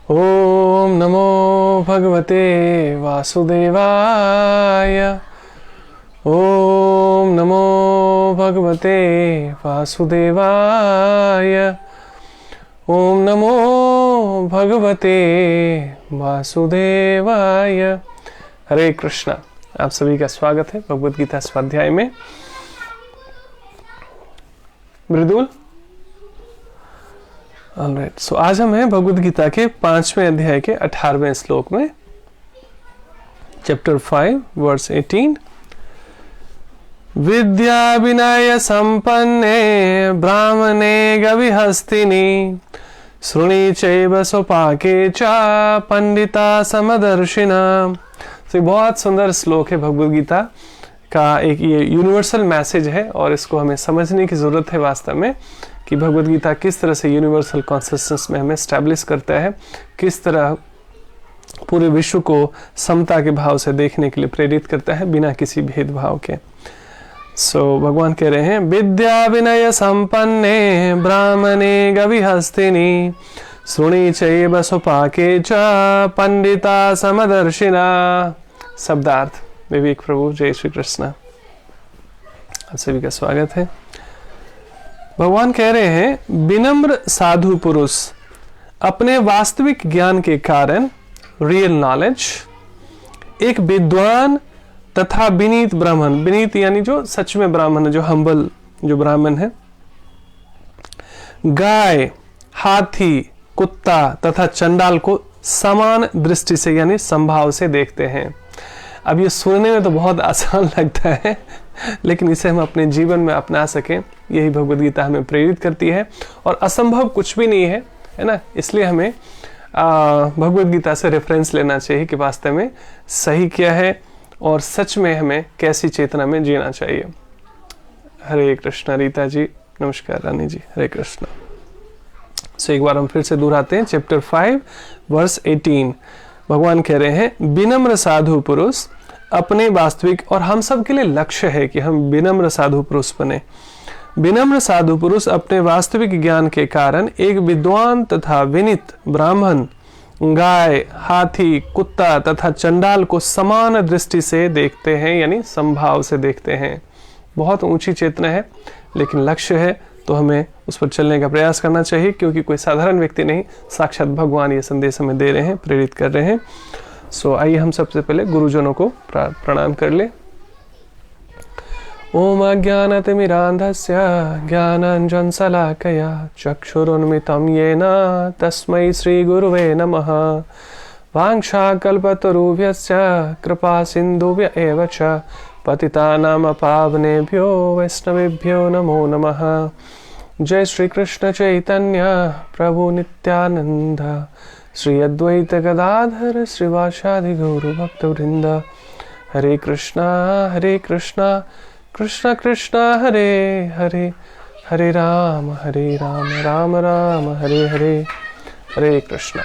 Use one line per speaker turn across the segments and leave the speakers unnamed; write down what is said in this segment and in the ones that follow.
ओम नमो भगवते वासुदेवाय। ओम नमो भगवते वासुदेवाय। ओम नमो भगवते वासुदेवाय। हरे कृष्णा। आप सभी का स्वागत है भगवद गीता स्वाध्याय में। मृदुल, ऑलराइट। सो आज हम हैं भगवद गीता के 5वें अध्याय के 18वें श्लोक में, चैप्टर 5 वर्स 18। विद्या विनय संपन्ने ब्राह्मणे गविहस्तिनि श्रुणी चैव स्वपाके च पंडिता समदर्शिना। तो बहुत सुंदर श्लोक है भगवद गीता का। एक ये यूनिवर्सल मैसेज है और इसको हमें समझने की जरूरत है वास्तव में कि भगवद गीता किस तरह से यूनिवर्सल कॉन्सिस्टेंस में हमें स्टैब्लिश करता है, किस तरह पूरे विश्व को समता के भाव से देखने के लिए प्रेरित करता है बिना किसी भेदभाव के। भगवान कह रहे हैं, विद्या विनय संपन्ने ब्राह्मणे गविहस्तिनि श्रुणी चैव स्वपाके च पंडिता समदर्शिना। शब्दार्थ। विवेक प्रभु, जय श्री कृष्ण। आप सभी का स्वागत है। भगवान कह रहे हैं, विनम्र साधु पुरुष अपने वास्तविक ज्ञान के कारण, रियल नॉलेज, एक विद्वान तथा विनीत ब्राह्मण, विनीत यानी जो सच में ब्राह्मण है, जो हम्बल जो ब्राह्मण है, गाय, हाथी, कुत्ता तथा चंडाल को समान दृष्टि से यानी संभाव से देखते हैं। अब ये सुनने में तो बहुत आसान लगता है, लेकिन इसे हम अपने जीवन में अपना सकें, यही भगवद गीता हमें प्रेरित करती है। और असंभव कुछ भी नहीं है, है ना। इसलिए हमें भगवद गीता से रेफरेंस लेना चाहिए कि वास्तव में सही क्या है और सच में हमें कैसी चेतना में जीना चाहिए। हरे कृष्णा। रीता जी नमस्कार। रानी जी हरे कृष्णा। एक बार हम फिर से दोहराते हैं, चैप्टर 5 वर्स 18। भगवान कह रहे हैं, विनम्र साधु पुरुष अपने वास्तविक, और हम सब के लिए लक्ष्य है कि हम विनम्र साधु पुरुष बने। विनम्र साधु पुरुष अपने वास्तविक ज्ञान के कारण एक विद्वान तथा विनीत ब्राह्मण, गाय, हाथी, कुत्ता तथा चंडाल को समान दृष्टि से देखते हैं, यानी संभाव से देखते हैं। बहुत ऊंची चेतना है, लेकिन लक्ष्य है तो हमें उस पर चलने का प्रयास करना चाहिए, क्योंकि कोई साधारण व्यक्ति नहीं, साक्षात भगवान ये संदेश हमें दे रहे हैं, प्रेरित कर रहे हैं। आइए हम सबसे पहले गुरुजनों को प्रणाम कर ले। ओम अज्ञानतिमिरान्धस्य ज्ञानाञ्जनशलाकया चक्षुरुन्मिलितं येन तस्मै श्रीगुरुवे नमः। वाञ्छाकल्पतरुभ्यश्च कृपासिन्धुभ्य एव च पतितानां पावनेभ्यो वैष्णवेभ्यो नमो नमः। जय श्री कृष्ण चैतन्य प्रभु नित्यानंद श्री अद्वैत गदाधर श्रीवासादि गौर भक्तवृंद। हरे कृष्णा कृष्ण कृष्ण हरे हरे, हरे राम राम राम हरे हरे। हरे कृष्णा।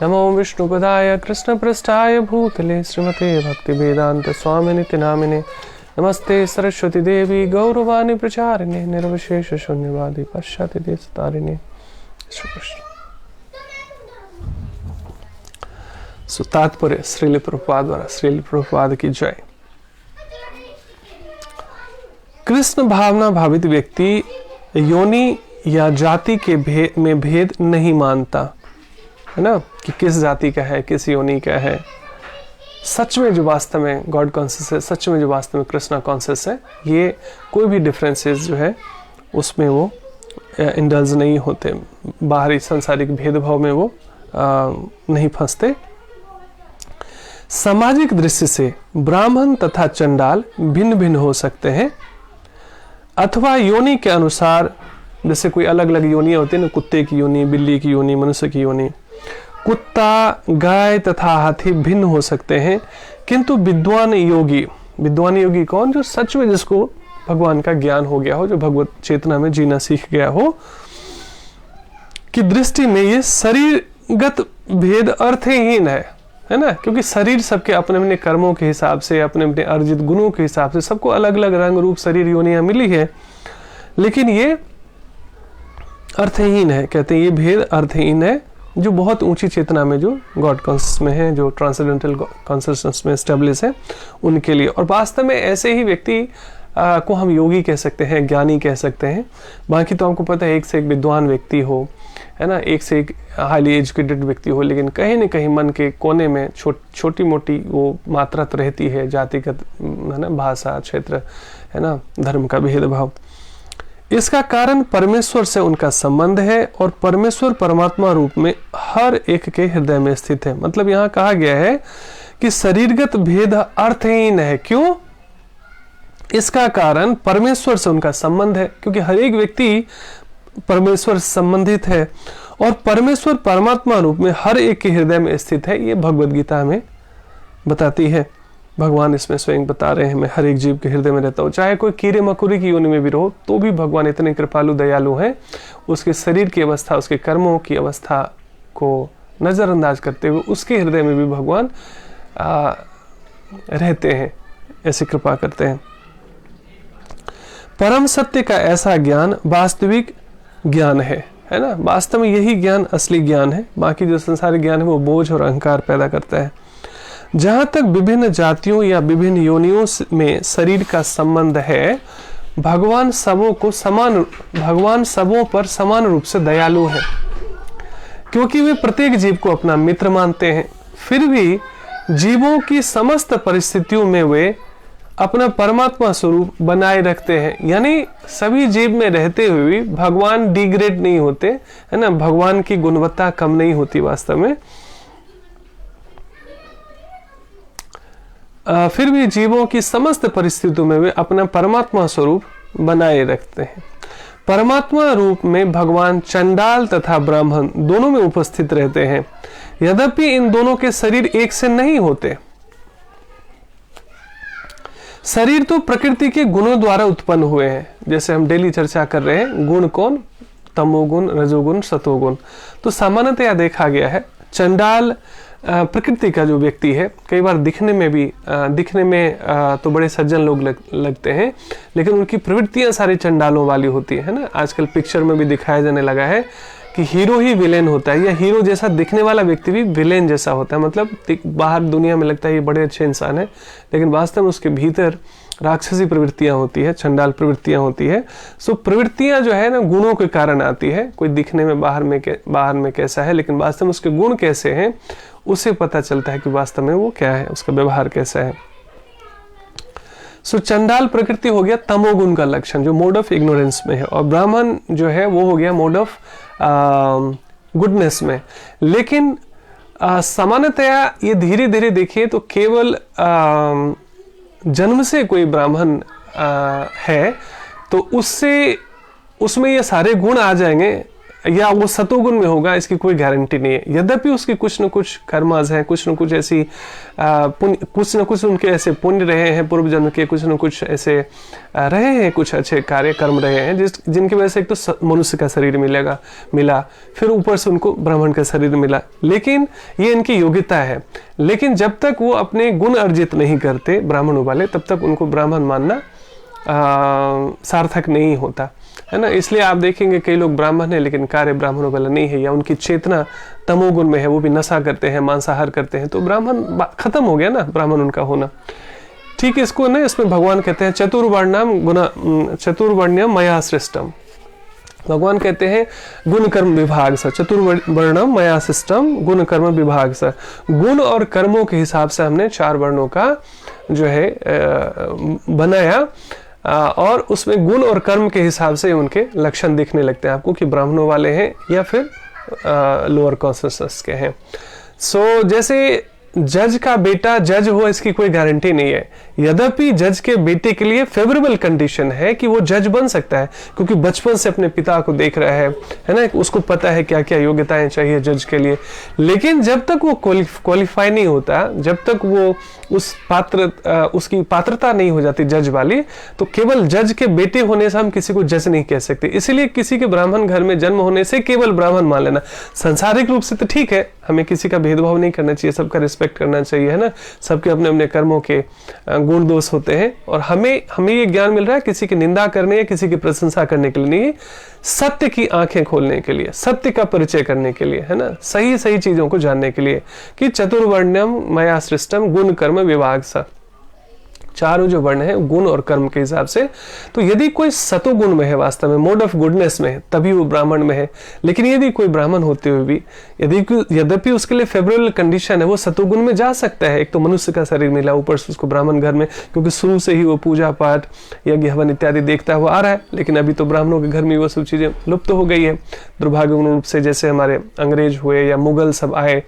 नमो विष्णुपदाय कृष्ण पृष्ठाय भूतले श्रीमते भक्ति वेदांत स्वामिनिति नामिने। नमस्ते सरस्वती देवी गौरवाणी प्रचारिणे निर्विशेष शून्यवादी पश्चाति देशतारिणे। श्री कृष्ण। तात्पर्य श्रील प्रभुपाद द्वारा, श्रील प्रभुपाद की जय। कृष्ण भावना भावित व्यक्ति योनि या जाति के में भेद नहीं मानता, है ना, कि किस जाति का है, किस योनि का है। सच में जो वास्तव में गॉड कॉन्शियस है, सच में जो वास्तव में कृष्णा कॉन्शियस है, ये कोई भी डिफरेंसेस जो है उसमें वो इंडल्ज नहीं होते, बाहरी सांसारिक भेदभाव में वो नहीं फंसते। सामाजिक दृष्टि से ब्राह्मण तथा चंडाल भिन्न भिन्न हो सकते हैं, अथवा योनि के अनुसार, जैसे कोई अलग अलग योनि होती है ना, कुत्ते की योनि, बिल्ली की योनि, मनुष्य की योनि। कुत्ता, गाय तथा हाथी भिन्न हो सकते हैं, किंतु विद्वान योगी कौन? जो सच में जिसको भगवान का ज्ञान हो गया हो, जो भगवत चेतना में जीना सीख गया हो, की दृष्टि में ये शरीरगत भेद अर्थहीन है ना। क्योंकि शरीर सबके अपने अपने कर्मों के हिसाब से, अपने अपने अर्जित गुणों के हिसाब से सबको अलग अलग रंग रूप शरीर योनियां मिली है, लेकिन ये अर्थहीन है। कहते हैं ये भेद अर्थहीन है जो बहुत ऊंची चेतना में, जो गॉड कॉन्शियस में है, जो ट्रांसेंडेंटल कॉन्शियसनेस में स्टेब्लिश है, उनके लिए। और वास्तव में ऐसे ही व्यक्ति को हम योगी कह सकते हैं, ज्ञानी कह सकते हैं। बाकी तो आपको पता है, एक से एक विद्वान व्यक्ति हो, है ना, एक से एक हाईली एजुकेटेड व्यक्ति हो, लेकिन कहीं न कहीं मन के कोने में छोटी मोटी वो मात्रा तो रहती है, जातिगत, है ना, भाषा, क्षेत्र, है ना, धर्म का भेदभाव। इसका कारण परमेश्वर से उनका संबंध है और परमेश्वर परमात्मा रूप में हर एक के हृदय में स्थित है। मतलब यहाँ कहा गया है कि शरीरगत भेद अर्थहीन है। क्यों? इसका कारण परमेश्वर से उनका संबंध है, क्योंकि हर एक व्यक्ति परमेश्वर से संबंधित है और परमेश्वर परमात्मा रूप में हर एक के हृदय में स्थित है। ये भगवद गीता में बताती है। भगवान इसमें स्वयं बता रहे हैं, मैं हर एक जीव के हृदय में रहता हूँ। चाहे कोई कीड़े मकोड़े की योनि में भी रहो तो भी भगवान इतने कृपालु दयालु हैं, उसके शरीर की अवस्था, उसके कर्मों की अवस्था को नजरअंदाज करते हुए उसके हृदय में भी भगवान रहते हैं, ऐसी कृपा करते हैं। परम सत्य का ऐसा ज्ञान वास्तविक ज्ञान है ना। वास्तव में यही ज्ञान असली ज्ञान है। बाकी जो संसारिक ज्ञान है वो बोझ और अहंकार पैदा करता है। जहां तक विभिन्न जातियों या विभिन्न योनियों में शरीर का संबंध है, भगवान सबों पर समान रूप से दयालु है, क्योंकि वे प्रत्येक जीव को अपना मित्र मानते हैं। फिर भी जीवों की समस्त परिस्थितियों में वे अपना परमात्मा स्वरूप बनाए रखते हैं। यानी सभी जीव में रहते हुए भगवान डिग्रेड नहीं होते, है ना, भगवान की गुणवत्ता कम नहीं होती वास्तव में। फिर भी जीवों की समस्त परिस्थितियों में वे अपना परमात्मा स्वरूप बनाए रखते हैं। परमात्मा रूप में भगवान चंडाल तथा ब्राह्मण दोनों में उपस्थित रहते हैं। यद्यपि इन दोनों के शरीर एक से नहीं होते। शरीर तो प्रकृति के गुणों द्वारा उत्पन्न हुए हैं, जैसे हम डेली चर्चा कर रहे हैं। गुण कौन? तमोगुण, रजोगुण, सतोगुण। तो सामान्यतया देखा गया है चंडाल प्रकृति का जो व्यक्ति है, कई बार दिखने में तो बड़े सज्जन लोग लगते हैं, लेकिन उनकी प्रवृत्तियां सारी चंडालों वाली होती है ना। आजकल पिक्चर में भी दिखाया जाने लगा है कि हीरो ही विलेन होता है, या हीरो जैसा दिखने वाला व्यक्ति भी विलेन जैसा होता है। मतलब बाहर दुनिया में लगता है ये बड़े अच्छे इंसान है, लेकिन वास्तव में उसके भीतर राक्षसी प्रवृत्तियां होती है, चंडाल प्रवृत्तियां होती है। सो प्रवृत्तियां जो है ना गुणों के कारण आती है। कोई दिखने में बाहर में कैसा है, लेकिन वास्तव में उसके गुण कैसे हैं उसे पता चलता है कि वास्तव में वो क्या है, उसका व्यवहार कैसा है। सो चंडाल प्रकृति हो गया तमोगुण का लक्षण, जो मोड ऑफ इग्नोरेंस में है, और ब्राह्मण जो है वो हो गया मोड ऑफ गुडनेस में। लेकिन सामान्यतया ये धीरे धीरे देखिए तो केवल जन्म से कोई ब्राह्मण है तो उसमें ये सारे गुण आ जाएंगे या वो सतोगुण में होगा, इसकी कोई गारंटी नहीं है। यद्यपि उसकी कुछ न कुछ कर्माज हैं, कुछ न कुछ ऐसी कुछ न कुछ उनके ऐसे पुण्य रहे हैं पूर्व जन्म के, कुछ न कुछ ऐसे रहे हैं, कुछ अच्छे कार्य कर्म रहे हैं जिनकी वजह से एक तो मनुष्य का शरीर मिला, फिर ऊपर से उनको ब्राह्मण का शरीर मिला। लेकिन ये इनकी योग्यता है। लेकिन जब तक वो अपने गुण अर्जित नहीं करते ब्राह्मणों वाले, तब तक उनको ब्राह्मण मानना सार्थक नहीं होता, है ना। इसलिए आप देखेंगे कई लोग ब्राह्मण है लेकिन कार्य ब्राह्मणों वाला नहीं है, या उनकी चेतना तमोगुण में है, वो भी नशा करते हैं, मांसाहार करते हैं, तो ब्राह्मण खत्म हो गया ना ब्राह्मण उनका होना। ठीक है, इसको ना इसमें भगवान कहते हैं चतुर्वर्ण्यम मया सृष्टम। भगवान कहते हैं गुण कर्म विभाग से, चतुर्वर्णम मया सृष्टम गुण कर्म विभाग से। गुण और कर्मों के हिसाब से हमने 4 वर्णों का जो है बनाया, और उसमें गुण और कर्म के हिसाब से उनके लक्षण दिखने लगते हैं आपको कि ब्राह्मणों वाले हैं या फिर लोअर कॉन्शियसनेस के हैं। सो जैसे जज का बेटा जज हो, इसकी कोई गारंटी नहीं है। यद्यपि जज के बेटे के लिए फेवरेबल कंडीशन है कि वो जज बन सकता है, क्योंकि बचपन से अपने पिता को देख रहा है ना, उसको पता है क्या क्या योग्यताएं चाहिए जज के लिए। लेकिन जब तक वो क्वालिफाई नहीं होता, जब तक वो उसकी पात्रता नहीं हो जाती जज वाली, तो केवल जज के बेटे होने से हम किसी को जज नहीं कह सकते। इसीलिए किसी के ब्राह्मण घर में जन्म होने से केवल ब्राह्मण मान लेना। सांसारिक रूप से तो ठीक है, हमें किसी का भेदभाव नहीं करना चाहिए, सबका रिस्पेक्ट करना चाहिए, है ना। सबके अपने अपने कर्मों के गुण दोष होते हैं, और हमें ये ज्ञान मिल रहा है किसी की निंदा करने या किसी की प्रशंसा करने के लिए नहीं, सत्य की आंखें खोलने के लिए, सत्य का परिचय करने के लिए, है ना, सही सही चीजों को जानने के लिए कि चतुर्वर्ण्यम मया सृष्टम गुण कर्म विभाग सा, चारों जो वर्ण है गुण और कर्म के हिसाब से। तो यदि कोई सतोगुण में है, वास्तव में मोड ऑफ गुडनेस में है, तभी वो ब्राह्मण में है। लेकिन यदि कोई ब्राह्मण होते हुए भी यद्यपि उसके लिए फेवरेबल कंडीशन है, वो सतोगुण में जा सकता है। एक तो मनुष्य का शरीर मिला, ऊपर से उसको ब्राह्मण घर में, क्योंकि शुरू से ही वो पूजा पाठ यज्ञ हवन इत्यादि देखता हुआ आ रहा है। लेकिन अभी तो ब्राह्मणों के घर में वो सब चीजें लुप्त हो गई है दुर्भाग्यपूर्ण रूप से। जैसे हमारे अंग्रेज हुए या मुगल सब आए,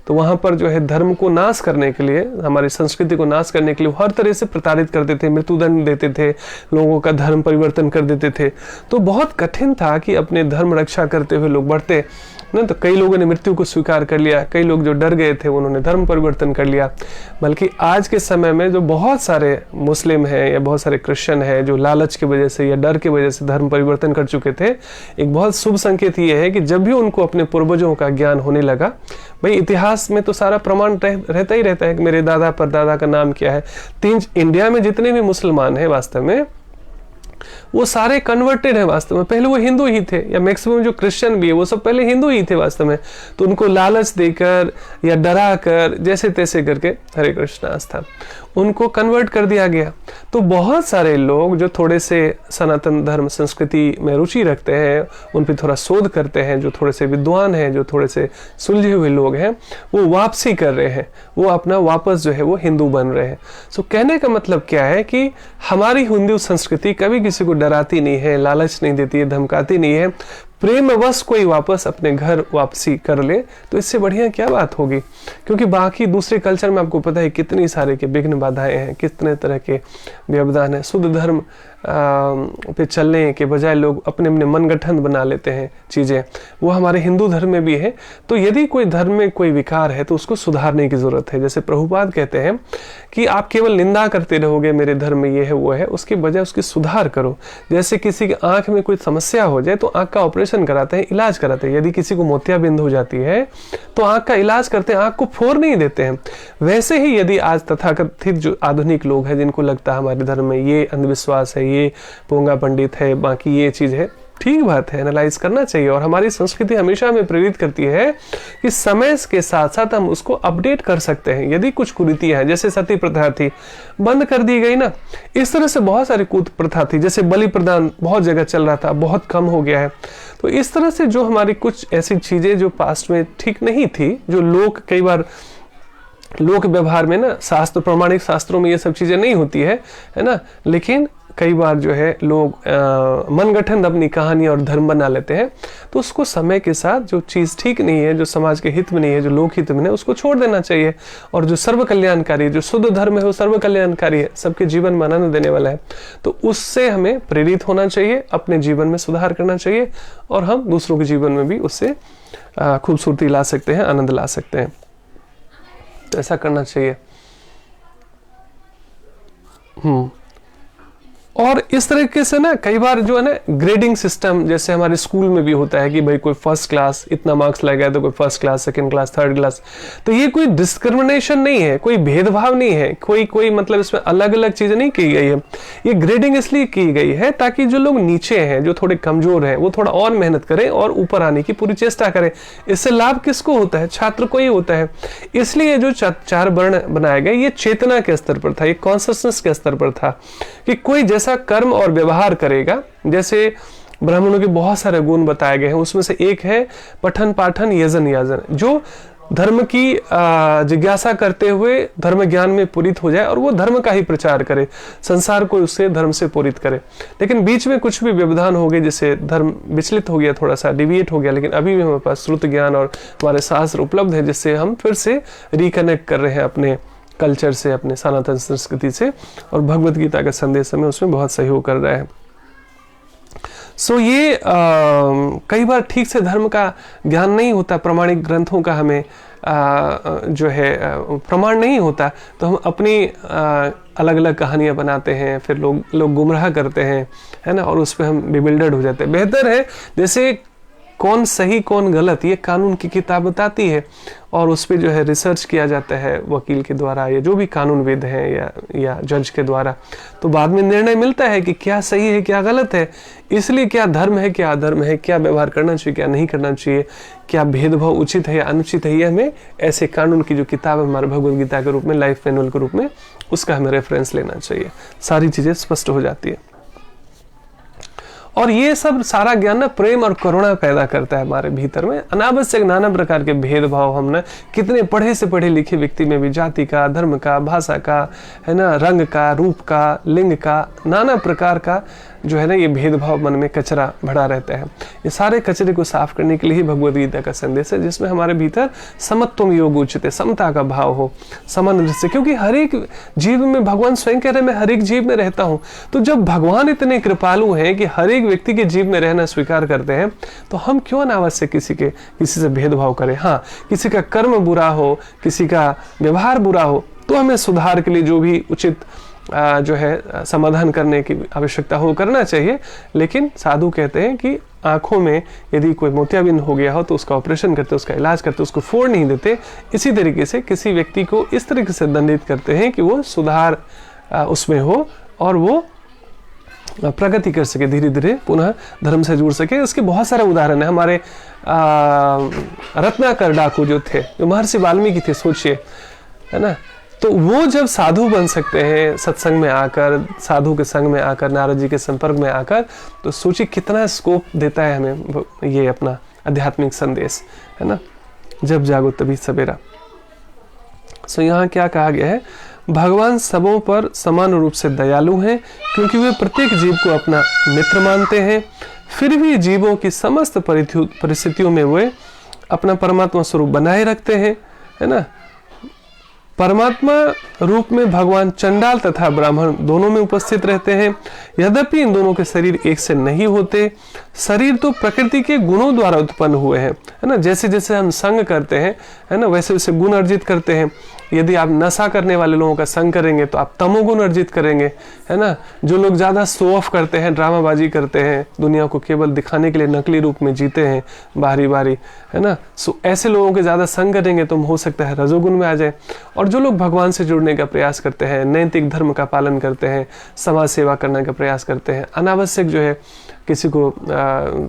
तो वहां पर जो है धर्म को नाश करने के लिए, हमारी संस्कृति को नाश करने के लिए हर तरह से प्रताड़ित करते थे, मृत्युदंड देते थे, लोगों का धर्म परिवर्तन कर देते थे। तो बहुत कठिन था कि अपने धर्म रक्षा करते हुए लोग बढ़ते ना। तो कई लोगों ने मृत्यु को स्वीकार कर लिया, कई लोग जो डर गए थे उन्होंने धर्म परिवर्तन कर लिया। बल्कि आज के समय में जो बहुत सारे मुस्लिम हैं या बहुत सारे क्रिश्चियन हैं जो लालच की वजह से या डर की वजह से धर्म परिवर्तन कर चुके थे, एक बहुत शुभ संकेत ये है कि जब भी उनको अपने पूर्वजों का ज्ञान होने लगा, भाई इतिहास में तो सारा प्रमाण रहता ही रहता है कि मेरे दादा परदादा का नाम क्या है। इंडिया में जितने भी मुसलमान हैं वास्तव में वो सारे कन्वर्टेड है वास्तव में, पहले वो हिंदू ही थे, या मैक्सिमम जो क्रिश्चियन भी है वो सब पहले हिंदू ही थे वास्तव में। तो उनको लालच देकर या डरा कर जैसे तैसे करके, हरे कृष्ण आस्था, उनको कन्वर्ट कर दिया गया। तो बहुत सारे लोग जो थोड़े से सनातन धर्म संस्कृति में रुचि रखते हैं, उन पर थोड़ा शोध करते हैं, जो थोड़े से विद्वान हैं, जो थोड़े से सुलझे हुए लोग हैं, वो वापसी कर रहे हैं, वो अपना वापस जो है वो हिंदू बन रहे हैं। सो कहने का मतलब क्या है कि हमारी हिंदू संस्कृति कभी किसी को डराती नहीं है, लालच नहीं देती है, धमकाती नहीं है। प्रेमवश कोई वापस अपने घर वापसी कर ले तो इससे बढ़िया क्या बात होगी। क्योंकि बाकी दूसरे कल्चर में आपको पता है कितनी सारे के विघ्न बाधाएं हैं, कितने तरह के व्यवधान है। शुद्ध धर्म पे चलने के बजाय लोग अपने अपने मनगठन बना लेते हैं चीजें, वो हमारे हिंदू धर्म में भी है। तो यदि कोई धर्म में कोई विकार है तो उसको सुधारने की जरूरत है। जैसे प्रभुपाद कहते हैं कि आप केवल निंदा करते रहोगे मेरे धर्म में ये है वो है, उसके बजाय उसकी सुधार करो। जैसे किसी की आंख में कोई समस्या हो जाए तो आंख का ऑपरेशन कराते हैं, इलाज कराते हैं। यदि किसी को मोतियाबिंद हो जाती है तो आंख का इलाज करते हैं, आंख को फोड़ नहीं देते हैं। वैसे ही यदि आज तथाकथित जो आधुनिक लोग हैं जिनको लगता है हमारे धर्म में ये अंधविश्वास है, ये पोंगा पंडित है, बाकी ये चीज है, ठीक बात है, एनालाइज करना चाहिए। और हमारी संस्कृति हमेशा हमें प्रेरित करती है कि समय के साथ साथ हम उसको अपडेट कर सकते हैं। यदि कुछ कुरीतियां हैं, जैसे सती प्रथा थी, बंद कर दी गई ना, इस तरह से बहुत सारी कुट प्रथा थी। जैसे बलि प्रदान बहुत जगह चल रहा था, बहुत कम हो गया है। तो इस तरह से जो हमारी कुछ ऐसी चीजें जो पास्ट में ठीक नहीं थी, जो लोग कई बार लोक व्यवहार में ना, शास्त्र प्रमाणिक शास्त्रों में ये सब चीजें नहीं होती है ना, लेकिन कई बार जो है लोग मनगठन अपनी कहानी और धर्म बना लेते हैं। तो उसको समय के साथ जो चीज ठीक नहीं है, जो समाज के हित में नहीं है, जो लोक हित में है, उसको छोड़ देना चाहिए। और जो सर्व कल्याणकारी, जो शुद्ध धर्म है वो सर्व कल्याणकारी है, सबके जीवन में आनंद देने वाला है। तो उससे हमें प्रेरित होना चाहिए, अपने जीवन में सुधार करना चाहिए, और हम दूसरों के जीवन में भी उससे खूबसूरती ला सकते हैं, आनंद ला सकते हैं। तो ऐसा करना चाहिए। और इस तरीके से ना कई बार जो है ना ग्रेडिंग सिस्टम, जैसे हमारे स्कूल में भी होता है कि भाई कोई फर्स्ट क्लास इतना मार्क्स लाएगा तो कोई first class, second class, third class. तो ये कोई डिस्क्रिमिनेशन नहीं है, कोई भेदभाव नहीं है, कोई मतलब इसमें अलग अलग चीजें नहीं की गई है। ये ग्रेडिंग इसलिए की गई है ताकि जो लोग नीचे हैं, जो थोड़े कमजोर हैं, वो थोड़ा और मेहनत करें और ऊपर आने की पूरी चेष्टा करें। इससे लाभ किसको होता है? छात्र को ही होता है। इसलिए जो चार वर्ण बनाए गए ये चेतना के स्तर पर था, ये कॉन्शियसनेस के स्तर पर था कि कोई जैसा कर्म और व्यवहार करेगा। जैसे ब्राह्मणों के बहुत सारे गुण बताए गए हैं, उसमें से एक है पठन पाठन यजन याजन, जो धर्म की जिज्ञासा करते हुए धर्म ज्ञान में पूरित हो जाए और वो धर्म का ही प्रचार करे, संसार को उससे धर्म से पूरित करे। लेकिन बीच में कुछ भी व्यवधान हो गए, जैसे धर्म विचलित हो गया, थोड़ा सा डिविएट हो गया, लेकिन अभी भी हमारे पास श्रुत ज्ञान और हमारे शास्त्र उपलब्ध है, जिससे हम फिर से रिकनेक्ट कर रहे हैं अपने कल्चर से, अपने सनातन संस्कृति से, और भगवत गीता का संदेश हमें उसमें बहुत सहयोग कर रहा है। सो ये कई बार ठीक से धर्म का ज्ञान नहीं होता, प्रमाणिक ग्रंथों का हमें जो है प्रमाण नहीं होता, तो हम अपनी अलग अलग कहानियां बनाते हैं, फिर लोग गुमराह करते हैं, है ना, और उस पर हम बिबिल्डर्ड हो जाते हैं। बेहतर है जैसे कौन सही कौन गलत ये कानून की किताब बताती है, और उस पर जो है रिसर्च किया जाता है वकील के द्वारा या जो भी कानूनविद हैं या जज के द्वारा। तो बाद में निर्णय मिलता है कि क्या सही है क्या गलत है। इसलिए क्या धर्म है क्या अधर्म है, क्या व्यवहार करना चाहिए क्या नहीं करना चाहिए, क्या भेदभाव उचित है या अनुचित है, ये हमें ऐसे कानून की जो किताब है हमारे भगवद गीता के रूप में, लाइफ मैनुअल के रूप में, उसका हमें रेफरेंस लेना चाहिए। सारी चीजें स्पष्ट हो जाती है। और ये सब सारा ज्ञान ना प्रेम और करुणा पैदा करता है हमारे भीतर में। अनावश्यक नाना प्रकार के भेदभाव हम ना कितने पढ़े से पढ़े लिखे व्यक्ति में भी जाति का, धर्म का, भाषा का, है ना, रंग का, रूप का, लिंग का, नाना प्रकार का जो है ना ये भेदभाव मन में कचरा भरा रहता है। ये सारे कचरे को साफ करने के लिए ही भगवद गीता का संदेश है, जिसमें हमारे भीतर समत्वम योग उचित है, समता का भाव हो, समान दृष्टि। क्योंकि हर एक जीव में भगवान स्वयं कह रहे हैं मैं हर एक जीव में रहता हूं। तो जब भगवान इतने कृपालु हैं कि हर एक व्यक्ति के जीव में रहना स्वीकार करते हैं, तो हम क्यों अनावश्यक किसी से भेदभाव करें। हाँ, किसी का कर्म बुरा हो, किसी का व्यवहार बुरा हो, तो हमें सुधार के लिए जो भी उचित जो है समाधान करने की आवश्यकता हो करना चाहिए। लेकिन साधु कहते हैं कि आंखों में यदि कोई मोतियाबिंद हो गया हो तो उसका ऑपरेशन करते, उसका इलाज करते, उसको फोड़ नहीं देते। इसी तरीके से किसी व्यक्ति को इस तरीके से दंडित करते हैं कि वो सुधार उसमें हो और वो प्रगति कर सके, धीरे धीरे पुनः धर्म से जुड़ सके। इसके बहुत सारे उदाहरण है। हमारे रत्नाकर डाकू जो थे, जो महर्षि वाल्मीकि थे, सोचिए, है ना, तो वो जब साधु बन सकते हैं सत्संग में आकर, साधु के संग में आकर, नारद जी के संपर्क में आकर, तो सोचिए कितना स्कोप देता है हमें ये अपना आध्यात्मिक संदेश, है ना। जब जागो तभी सवेरा। सो यहाँ क्या कहा गया है, भगवान सबों पर समान रूप से दयालु हैं, क्योंकि वे प्रत्येक जीव को अपना मित्र मानते हैं। फिर भी जीवों की समस्त परिस्थितियों में वे अपना परमात्मा स्वरूप बनाए रखते हैं, है ना। परमात्मा रूप में भगवान चंडाल तथा ब्राह्मण दोनों में उपस्थित रहते हैं। यद्यपि इन दोनों के शरीर एक से नहीं होते। शरीर तो प्रकृति के गुणों द्वारा उत्पन्न हुए हैं, है ना। जैसे जैसे हम संग करते हैं, है ना, वैसे वैसे गुण अर्जित करते हैं। यदि आप नशा करने वाले लोगों का संग करेंगे तो आप तमोगुण अर्जित करेंगे, है ना। जो लोग ज्यादा शो ऑफ करते हैं, ड्रामाबाजी करते हैं, दुनिया को केवल दिखाने के लिए नकली रूप में जीते हैं बारी बारी, है ना, सो ऐसे लोगों के ज्यादा संग करेंगे तो हो सकता है रजोगुण में आ जाए। और जो लोग भगवान से जुड़ने का प्रयास करते हैं, नैतिक धर्म का पालन करते हैं, समाज सेवा करने का प्रयास करते हैं, अनावश्यक जो है किसी को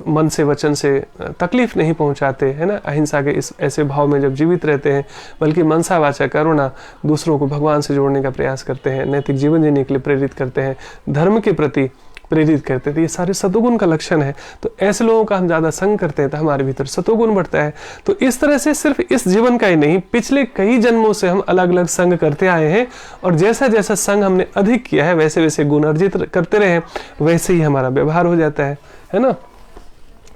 मन से वचन से तकलीफ नहीं पहुंचाते, है ना, अहिंसा के इस ऐसे भाव में जब जीवित रहते हैं, बल्कि मनसा वाचा करुणा, दूसरों को भगवान से जोड़ने का प्रयास करते हैं, नैतिक जीवन जीने के लिए प्रेरित करते हैं, धर्म के प्रति प्रेरित करते थे, ये सारे सतोगुण का लक्षण है। तो ऐसे लोगों का हम ज्यादा संग करते हैं तो हमारे भीतर सतोगुण बढ़ता है। तो इस तरह से सिर्फ इस जीवन का ही नहीं, पिछले कई जन्मों से हम अलग अलग संग करते आए हैं, और जैसा जैसा संग हमने अधिक किया है वैसे वैसे गुण अर्जित करते रहे, वैसे ही हमारा व्यवहार हो जाता है ना।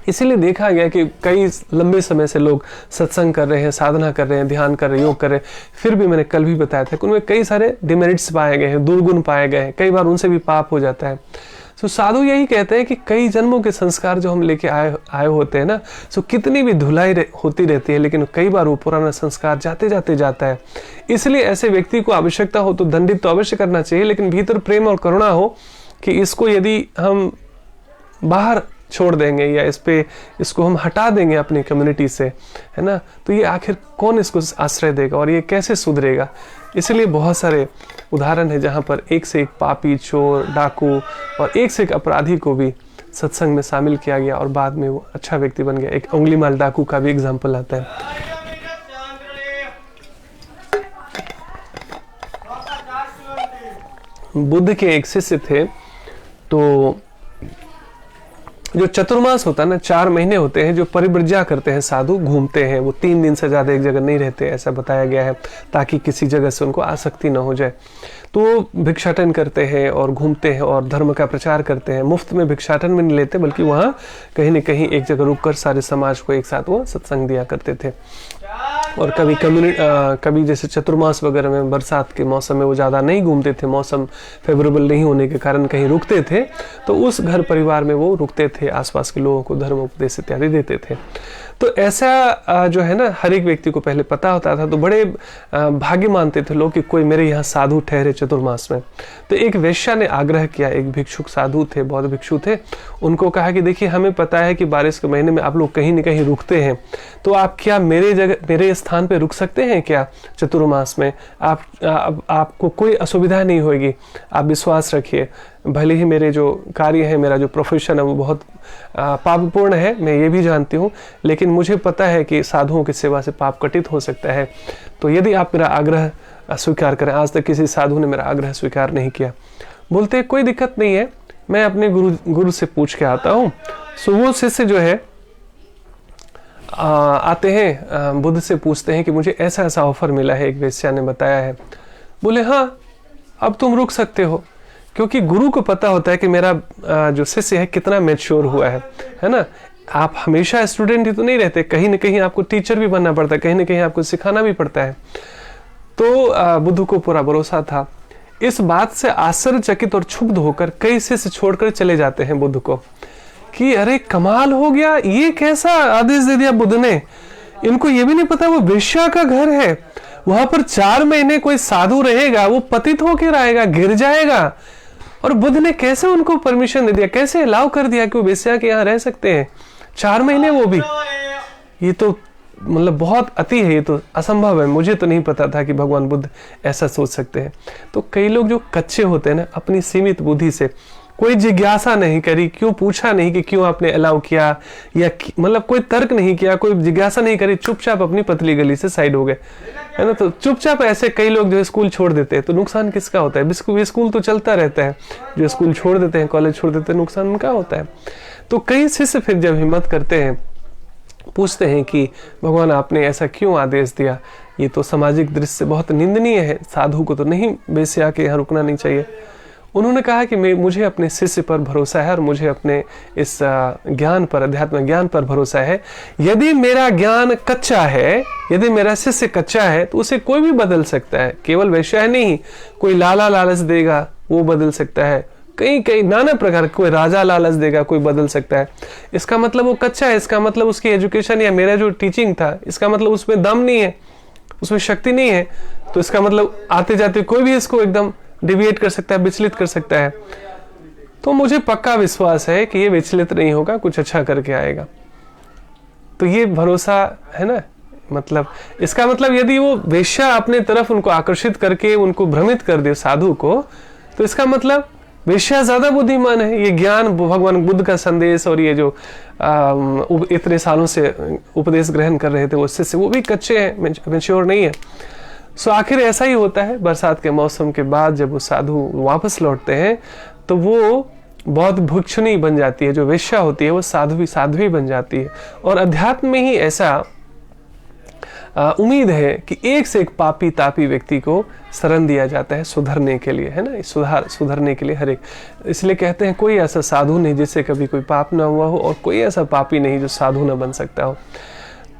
इसीलिए देखा गया कि कई लंबे समय से लोग सत्संग कर रहे हैं, साधना कर रहे हैं, ध्यान कर रहे हैं, योग कर रहे हैं, फिर भी मैंने कल भी बताया था कि उनमें कई सारे डिमेरिट्स पाए गए हैं, दुर्गुण पाए गए हैं, कई बार उनसे भी पाप हो जाता है। तो साधु यही कहते हैं कि कई जन्मों के संस्कार जो हम लेके आए होते हैं ना, सो कितनी भी धुलाई होती रहती है, लेकिन कई बार वो पुराना संस्कार जाते जाते जाता है। इसलिए ऐसे व्यक्ति को आवश्यकता हो तो दंडित तो अवश्य करना चाहिए, लेकिन भीतर प्रेम और करुणा हो कि इसको यदि हम बाहर छोड़ देंगे या इसको हम हटा देंगे अपनी कम्युनिटी से, है ना, तो ये आखिर कौन इसको आश्रय देगा और ये कैसे सुधरेगा। इसलिए बहुत सारे उदाहरण है जहाँ पर एक से एक पापी, चोर, डाकू और एक से एक अपराधी को भी सत्संग में शामिल किया गया और बाद में वो अच्छा व्यक्ति बन गया। एक उंगलीमाल डाकू का भी एग्जाम्पल आता है। बुद्ध के एक शिष्य थे, तो जो चतुर्मास होता है ना, 4 महीने होते हैं जो परिव्रज्या करते हैं, साधु घूमते हैं, वो 3 दिन से ज्यादा एक जगह नहीं रहते, ऐसा बताया गया है, ताकि किसी जगह से उनको आसक्ति न हो जाए। तो भिक्षाटन करते हैं और घूमते हैं और धर्म का प्रचार करते हैं। मुफ्त में भिक्षाटन में नहीं लेते, बल्कि वहाँ कहीं न कहीं एक जगह रुककर सारे समाज को एक साथ वो सत्संग दिया करते थे। और कभी जैसे चतुर्मास वगैरह में, बरसात के मौसम में वो ज़्यादा नहीं घूमते थे, मौसम फेवरेबल नहीं होने के कारण कहीं रुकते थे, तो उस घर परिवार में वो रुकते थे, आसपास के लोगों को धर्म उपदेश इत्यादि देते थे। तो ऐसा जो है ना, हर एक व्यक्ति को पहले पता होता था, तो बड़े भाग्य मानते थे लोग कि कोई मेरे यहाँ साधु ठहरे चतुर्मास में। तो एक वेश्या ने आग्रह किया, एक भिक्षुक साधु थे, बौद्ध भिक्षु थे, उनको कहा कि देखिए हमें पता है कि बारिश के महीने में आप लोग कहीं न कहीं रुकते हैं, तो आप क्या मेरे स्थान पे रुक सकते हैं क्या चतुर्मास में? आपको कोई असुविधा नहीं होगी, आप विश्वास रखिए। भले ही मेरे जो कार्य है, मेरा जो प्रोफेशन है वो बहुत पापपूर्ण है, मैं ये भी जानती हूँ, लेकिन मुझे पता है कि साधुओं की सेवा से पाप कटित हो सकता है, तो यदि आप मेरा आग्रह स्वीकार करें। आज तक किसी साधु ने मेरा आग्रह स्वीकार नहीं किया। बोलते कोई दिक्कत नहीं है, मैं अपने गुरु से पूछ के आता हूँ। सो वो शिष्य जो है आते हैं, बुद्ध से पूछते हैं कि मुझे ऐसा ऐसा ऑफर मिला है, एक वेश्या ने बताया है। बोले हाँ, अब तुम रुक सकते हो, क्योंकि गुरु को पता होता है कि मेरा जो शिष्य है कितना मैच्योर हुआ है ना। आप हमेशा स्टूडेंट ही तो नहीं रहते, कहीं ना कहीं आपको टीचर भी बनना पड़ता है, कहीं ना कहीं आपको सिखाना भी पड़ता है। तो बुद्ध को पूरा भरोसा था। इस बात से आश्चर्यचकित और क्षुब्ध होकर कई शिष्य छोड़कर चले जाते हैं बुद्ध को, कि अरे कमाल हो गया, ये कैसा आदेश दे दिया बुद्ध ने। इनको ये भी नहीं पता वो वेश्या का घर है, वहां पर 4 महीने कोई साधु रहेगा, वो पतित होकर आएगा, गिर जाएगा, और बुद्ध ने कैसे उनको परमिशन दे दिया, कैसे अलाउ कर दिया कि वो वेश्या के यहाँ रह सकते हैं 4 महीने, वो भी। ये तो मतलब बहुत अति है, ये तो असंभव है। मुझे तो नहीं पता था कि भगवान बुद्ध ऐसा सोच सकते हैं। तो कई लोग जो कच्चे होते हैं ना, अपनी सीमित बुद्धि से कोई जिज्ञासा नहीं करी, क्यों पूछा नहीं कि क्यों आपने अलाउ किया, या मतलब कोई तर्क नहीं किया, कोई जिज्ञासा नहीं करी, चुपचाप अपनी पतली गली से साइड हो गए, है ना। तो चुपचाप ऐसे कई लोग जो स्कूल छोड़ देते हैं, तो नुकसान किसका होता है? स्कूल तो चलता रहता है, जो स्कूल छोड़ देते हैं, कॉलेज छोड़ देते हैं, नुकसान उनका होता है। तो कई शिष्य फिर जब हिम्मत करते हैं, पूछते हैं कि भगवान आपने ऐसा क्यों आदेश दिया, ये तो सामाजिक दृष्टि से बहुत निंदनीय है, साधु को तो नहीं वेश्या के यहाँ रुकना नहीं चाहिए। उन्होंने कहा कि मुझे अपने शिष्य पर भरोसा है, और मुझे अपने इस ज्ञान पर, अध्यात्म ज्ञान पर भरोसा है। यदि मेरा ज्ञान कच्चा है, यदि मेरा शिष्य कच्चा है, तो उसे कोई भी बदल सकता है। केवल वैश्या नहीं, कोई लाला लालच देगा वो बदल सकता है, कई नाना प्रकार, कोई राजा लालच देगा कोई बदल सकता है। इसका मतलब वो कच्चा है, इसका मतलब उसकी एजुकेशन या मेरा जो टीचिंग था, इसका मतलब उसमें दम नहीं है, उसमें शक्ति नहीं है। तो इसका मतलब आते जाते कोई भी इसको एकदम डिविएट कर सकता है, विचलित कर सकता है। तो मुझे पक्का विश्वास है कि ये विचलित नहीं होगा, कुछ अच्छा करके आएगा। तो ये भरोसा है ना। मतलब इसका मतलब यदि वो वेश्या अपने तरफ उनको आकर्षित करके उनको भ्रमित कर दे साधु को, तो इसका मतलब वेश्या ज्यादा बुद्धिमान है। ये ज्ञान भगवान बुद्ध का संदेश और ये जो इतने सालों से उपदेश ग्रहण कर रहे थे वो शिष्य, वो भी कच्चे हैं, मैच्योर नहीं है। सो आखिर ऐसा ही होता है। बरसात के मौसम के बाद जब वो साधु वापस लौटते हैं, तो वो बहुत भिक्षुणी बन जाती है। जो वेश्या होती है वो साध्वी बन जाती है। और अध्यात्म में ही ऐसा उम्मीद है कि एक से एक पापी तापी व्यक्ति को शरण दिया जाता है सुधरने के लिए, है ना। सुधरने के लिए हर एक, इसलिए कहते हैं कोई ऐसा साधु नहीं जिससे कभी कोई पाप ना हुआ हो, और कोई ऐसा पापी नहीं जो साधु ना बन सकता हो।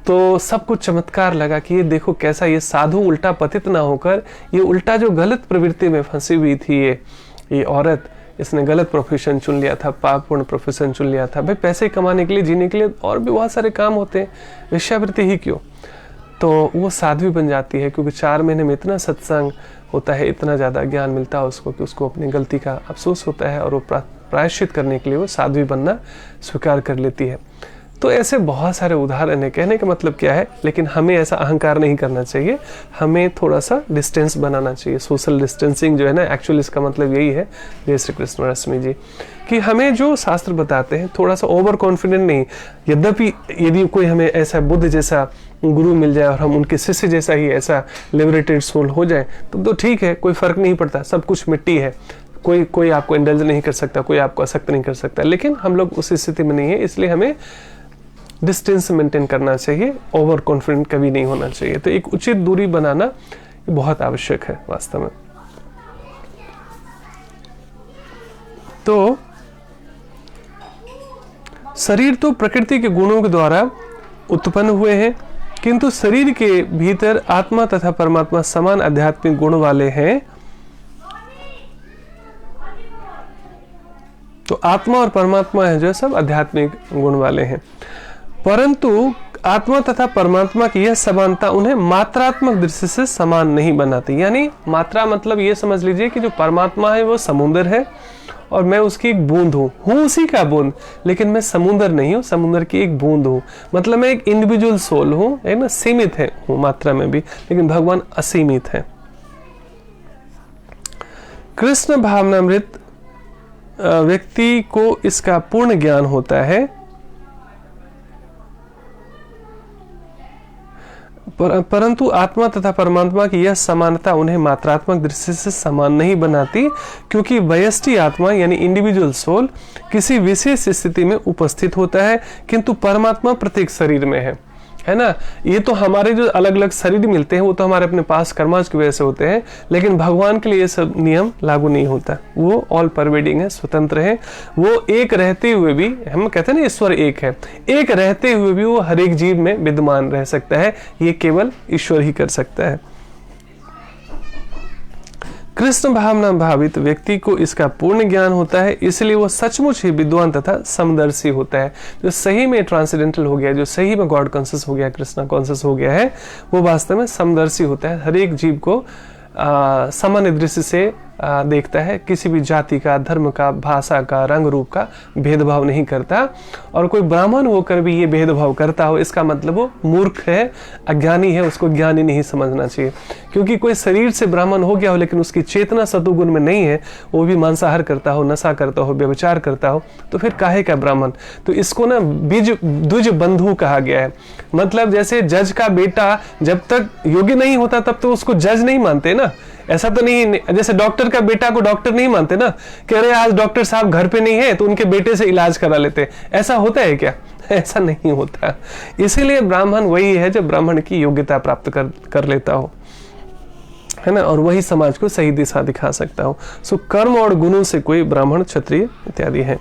तो सब कुछ चमत्कार लगा कि ये देखो कैसा ये साधु उल्टा पतित ना होकर, ये उल्टा जो गलत प्रवृत्ति में फंसी हुई थी ये औरत, इसने गलत प्रोफेशन चुन लिया था, पापपूर्ण प्रोफेशन चुन लिया था। भाई पैसे कमाने के लिए, जीने के लिए और भी बहुत सारे काम होते हैं, वेश्यावृत्ति ही क्यों। तो वो साध्वी बन जाती है, क्योंकि 4 महीने में इतना सत्संग होता है, इतना ज़्यादा ज्ञान मिलता है उसको कि उसको अपनी गलती का अफसोस होता है, और वो प्रायश्चित करने के लिए वो साध्वी बनना स्वीकार कर लेती है। तो ऐसे बहुत सारे उदाहरण है। कहने का मतलब क्या है, लेकिन हमें ऐसा अहंकार नहीं करना चाहिए, हमें थोड़ा सा डिस्टेंस बनाना चाहिए। सोशल डिस्टेंसिंग जो है ना, एक्चुअली इसका मतलब यही है, जय श्री कृष्ण रश्मि जी, कि हमें जो शास्त्र बताते हैं थोड़ा सा ओवर कॉन्फिडेंट नहीं। यद्यपि यदि कोई हमें ऐसा बुद्ध जैसा गुरु मिल जाए और हम उनके शिष्य जैसा ही ऐसा लिबरेटेड सोल हो जाए तो ठीक है, कोई फर्क नहीं पड़ता, सब कुछ मिट्टी है, कोई आपको इंडल्ज नहीं कर सकता, कोई आपको आसक्त नहीं कर सकता। लेकिन हम लोग उस स्थिति में नहीं है, इसलिए हमें डिस्टेंस मेंटेन करना चाहिए, ओवर कॉन्फिडेंट कभी नहीं होना चाहिए। तो एक उचित दूरी बनाना बहुत आवश्यक है वास्तव में। तो शरीर तो प्रकृति के गुणों के द्वारा उत्पन्न हुए हैं, किंतु शरीर के भीतर आत्मा तथा परमात्मा समान आध्यात्मिक गुण वाले हैं। तो आत्मा और परमात्मा है जो सब आध्यात्मिक गुण वाले हैं, परंतु आत्मा तथा परमात्मा की यह समानता उन्हें मात्रात्मक दृष्टि से समान नहीं बनाती। यानी मात्रा मतलब ये समझ लीजिए कि जो परमात्मा है वो समुद्र है और मैं उसकी एक बूंद हूँ उसी का बूंद, लेकिन मैं समुद्र नहीं हूँ, समुद्र की एक बूंद हूँ। मतलब मैं एक इंडिविजुअल सोल हूँ, है ना, सीमित है हूँ मात्रा में भी, लेकिन भगवान असीमित है। कृष्ण भावनामृत व्यक्ति को इसका पूर्ण ज्ञान होता है, परंतु आत्मा तथा परमात्मा की यह समानता उन्हें मात्रात्मक दृष्टि से समान नहीं बनाती, क्योंकि व्यष्टि आत्मा यानी इंडिविजुअल सोल किसी विशेष स्थिति में उपस्थित होता है, किंतु परमात्मा प्रत्येक शरीर में है ना। ये तो हमारे जो अलग अलग शरीर मिलते हैं वो तो हमारे अपने पास कर्मांश की वजह से होते हैं, लेकिन भगवान के लिए ये सब नियम लागू नहीं होता। वो ऑल परवेडिंग है, स्वतंत्र है। वो एक रहते हुए भी, हम कहते हैं ना ईश्वर एक है, एक रहते हुए भी वो हर एक जीव में विद्यमान रह सकता है। ये केवल ईश्वर ही कर सकता है। कृष्ण भावना भावित व्यक्ति को इसका पूर्ण ज्ञान होता है, इसलिए वो सचमुच ही विद्वान तथा समदर्शी होता है। जो सही में ट्रांसेंडेंटल हो गया, जो सही में गॉड कॉन्शियस हो गया, कृष्णा कॉन्शियस हो गया है, वो वास्तव में समदर्शी होता है। हर एक जीव को सामान्य दृष्टि से देखता है, किसी भी जाति का, धर्म का, भाषा का, रंग रूप का भेदभाव नहीं करता। और कोई ब्राह्मण होकर भी ये भेदभाव करता हो, इसका मतलब वो मूर्ख है, अज्ञानी है, उसको ज्ञानी नहीं समझना चाहिए। क्योंकि कोई शरीर से ब्राह्मण हो गया हो लेकिन उसकी चेतना सतुगुण में नहीं है, वो भी मांसाहार करता हो, नशा करता हो, व्यभिचार करता हो, तो फिर काहे का ब्राह्मण। तो इसको ना द्विज बंधु कहा गया है। मतलब जैसे जज का बेटा जब तक योग्य नहीं होता तब तो उसको जज नहीं मानते ना, ऐसा तो नहीं। जैसे डॉक्टर का बेटा को डॉक्टर नहीं मानते ना, कह रहे आज डॉक्टर साहब घर पे नहीं है तो उनके बेटे से इलाज करा लेते, ऐसा होता है क्या? ऐसा नहीं होता। इसीलिए ब्राह्मण वही है जो ब्राह्मण की योग्यता प्राप्त कर लेता हो, है ना, और वही समाज को सही दिशा दिखा सकता हो। सो कर्म और गुणों से कोई ब्राह्मण, क्षत्रिय इत्यादि है।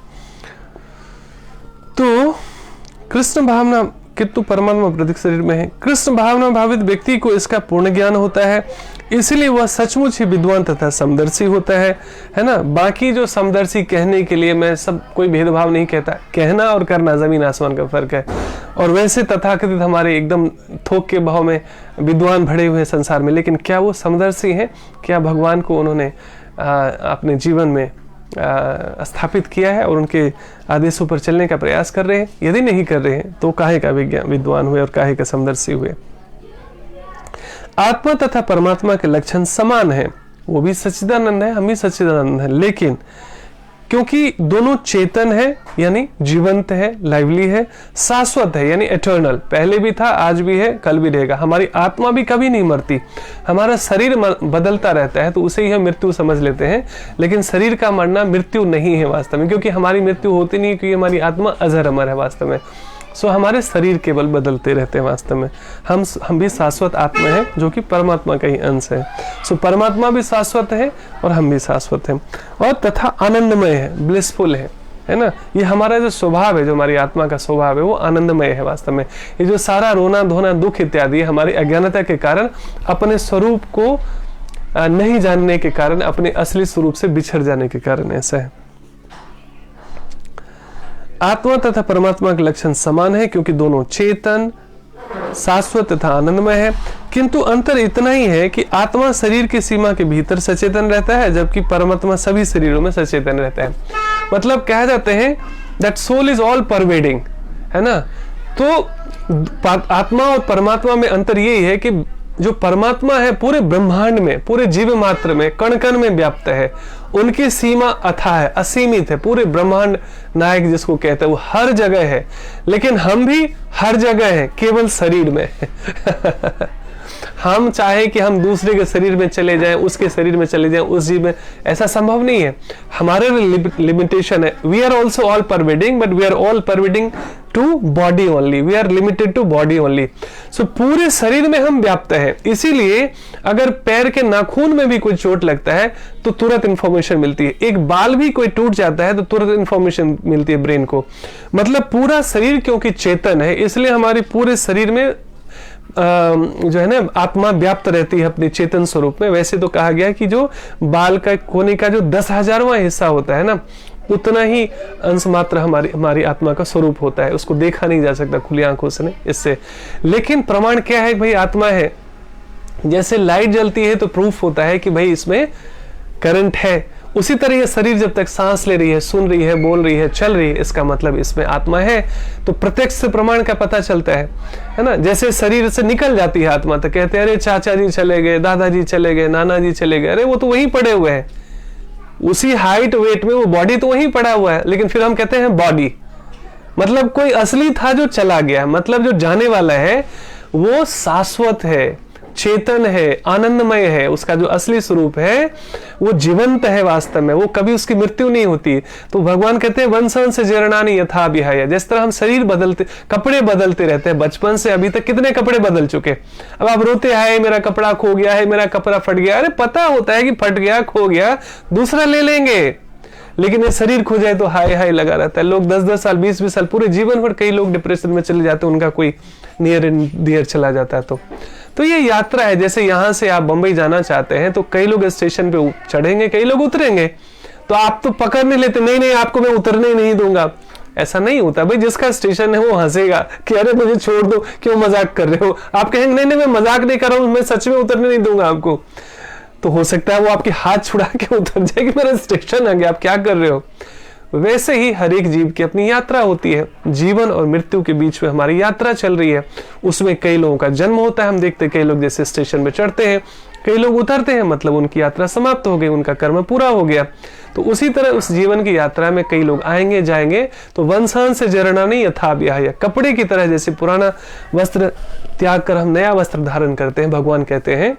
तो कृष्ण भावना किंतु परमात्मा प्रत्येक शरीर में है। कृष्ण भावना भावित व्यक्ति को इसका पूर्ण ज्ञान होता है, इसलिए वह सचमुच ही विद्वान तथा समदर्शी होता है ना। बाकी जो समदर्शी कहने के लिए मैं सब कोई भेदभाव नहीं कहता, कहना और करना जमीन आसमान का फर्क है। और वैसे तथाकथित हमारे एकदम थोक के भाव में विद्वान भरे हुए संसार में, लेकिन क्या वो समदर्शी हैं? क्या भगवान को उन्होंने अपने जीवन में स्थापित किया है और उनके आदेशों पर चलने का प्रयास कर रहे हैं? यदि नहीं कर रहे हैं तो काहे का विद्वान हुए और काहे का समदर्शी हुए? आत्मा तथा परमात्मा के लक्षण समान हैं, वो भी सच्चिदानंद है, हम भी सच्चिदानंद हैं, लेकिन क्योंकि दोनों चेतन है यानी जीवंत है, लाइवली है, शाश्वत है यानी एटर्नल, पहले भी था, आज भी है, कल भी रहेगा। हमारी आत्मा भी कभी नहीं मरती। हमारा शरीर बदलता रहता है तो उसे ही हम मृत्यु समझ लेते हैं, लेकिन शरीर का मरना मृत्यु नहीं है वास्तव में, क्योंकि हमारी मृत्यु होती नहीं, क्योंकि हमारी आत्मा अजर अमर है वास्तव में। सो हमारे शरीर केवल बदलते रहते हैं वास्तव में। हम भी शाश्वत आत्मा है जो कि परमात्मा का ही अंश है। सो परमात्मा भी शाश्वत है और हम भी शाश्वत हैं, और तथा आनंदमय है, ब्लिसफुल है ना। ये हमारा जो स्वभाव है, जो हमारी आत्मा का स्वभाव है, वो आनंदमय है वास्तव में। ये जो सारा रोना धोना दुख इत्यादि हमारी अज्ञानता के कारण, अपने स्वरूप को नहीं जानने के कारण, अपने असली स्वरूप से बिछड़ जाने के कारण ऐसा है। आत्मा तथा परमात्मा के लक्षण समान है क्योंकि दोनों चेतन, शाश्वत तथा आनंदमय है, किंतु अंतर इतना ही है कि आत्मा शरीर की सीमा के भीतर सचेतन रहता है, जबकि परमात्मा सभी शरीरों में सचेतन रहता है। मतलब कह जाते हैं that soul is all pervading, है ना। तो आत्मा और परमात्मा में अंतर यही है कि जो परमात्मा है पूरे ब्रह्मांड में, पूरे जीव मात्र में, कण कण में व्याप्त है, उनकी सीमा अथाह है, असीमित है। पूरे ब्रह्मांड नायक जिसको कहते हैं वो हर जगह है, लेकिन हम भी हर जगह हैं, केवल शरीर में हम चाहे कि हम दूसरे के शरीर में चले जाएं, उसके शरीर में चले जाएं, उस जीव में, ऐसा संभव नहीं है। हमारे लिमिटेशन है। We are also all pervading, but we are all pervading to body only, we are limited to body only. So पूरे शरीर में हम व्याप्त हैं। इसीलिए अगर पैर के नाखून में भी कोई चोट लगता है तो तुरंत इंफॉर्मेशन मिलती है। एक बाल भी कोई टूट जाता है तो तुरंत इंफॉर्मेशन मिलती है ब्रेन को। मतलब पूरा शरीर क्योंकि चेतन है, इसलिए हमारे पूरे शरीर में जो है ना आत्मा व्याप्त रहती है अपने चेतन स्वरूप में। वैसे तो कहा गया कि जो बाल का कोने का जो 10,000वां हिस्सा होता है ना, उतना ही अंश मात्र हमारी आत्मा का स्वरूप होता है, उसको देखा नहीं जा सकता खुली आंखों से इससे। लेकिन प्रमाण क्या है कि भाई आत्मा है, जैसे लाइट जलती है तो प्रूफ होता है कि भाई इसमें करंट है, उसी तरह ये शरीर जब तक सांस ले रही है, सुन रही है, बोल रही है, चल रही है, इसका मतलब इसमें आत्मा है। तो प्रत्यक्ष से प्रमाण का पता चलता है ना। जैसे शरीर से निकल जाती है आत्मा तो कहते हैं अरे चाचा जी चले गए, दादाजी चले गए, नाना जी चले गए, अरे वो तो वहीं पड़े हुए हैं, उसी हाइट वेट में वो बॉडी तो वहीं पड़ा हुआ है, लेकिन फिर हम कहते हैं बॉडी। मतलब कोई असली था जो चला गया, मतलब जो जाने वाला है वो शाश्वत है, चेतन है, आनंदमय है, उसका जो असली स्वरूप है वो जीवंत है, वास्तव में वो कभी उसकी मृत्यु नहीं होती। तो भगवान कहते हैं वंशन से जरणानी यथा विहाय, जिस तरह हम शरीर बदलते, कपड़े बदलते रहते हैं, बचपन से अभी तक कितने कपड़े बदल चुके। अब आप रोते हैं मेरा कपड़ा खो गया है, मेरा कपड़ा फट गया, अरे पता होता है कि फट गया, खो गया, दूसरा ले लेंगे, लेकिन ये शरीर खो जाए तो हाय हाय लगा रहता है। लोग 10-10 साल 20-20 साल पूरे जीवन भर, कई लोग डिप्रेशन में चले जाते हैं, उनका कोई नियर एंड डियर चला जाता है। तो ये यात्रा है। जैसे यहां से आप बंबई जाना चाहते हैं तो कई लोग स्टेशन पे चढ़ेंगे, कई लोग उतरेंगे, तो आप तो पकड़ नहीं लेते, नहीं नहीं आपको मैं उतरने नहीं दूंगा, ऐसा नहीं होता भाई। जिसका स्टेशन है वो हंसेगा कि अरे मुझे छोड़ दो, क्यों मजाक कर रहे हो। आप कहेंगे नहीं नहीं मैं मजाक नहीं कर रहा हूं, मैं सच में उतरने नहीं दूंगा आपको, तो हो सकता है वो आपके हाथ छुड़ा के उतर जाए कि मेरा स्टेशन आ गया, आप क्या कर रहे हो। वैसे ही हर एक जीव की अपनी यात्रा होती है, जीवन और मृत्यु के बीच में हमारी यात्रा चल रही है। उसमें कई लोगों का जन्म होता है, हम देखते हैं कई लोग जैसे स्टेशन पे चढ़ते हैं, कई लोग उतरते हैं, मतलब उनकी यात्रा समाप्त हो गई, उनका कर्म पूरा हो गया। तो उसी तरह उस जीवन की यात्रा में कई लोग आएंगे जाएंगे। तो वंशान से जरणानी यथा विहाय, कपड़े की तरह जैसे पुराना वस्त्र त्याग कर हम नया वस्त्र धारण करते हैं, भगवान कहते हैं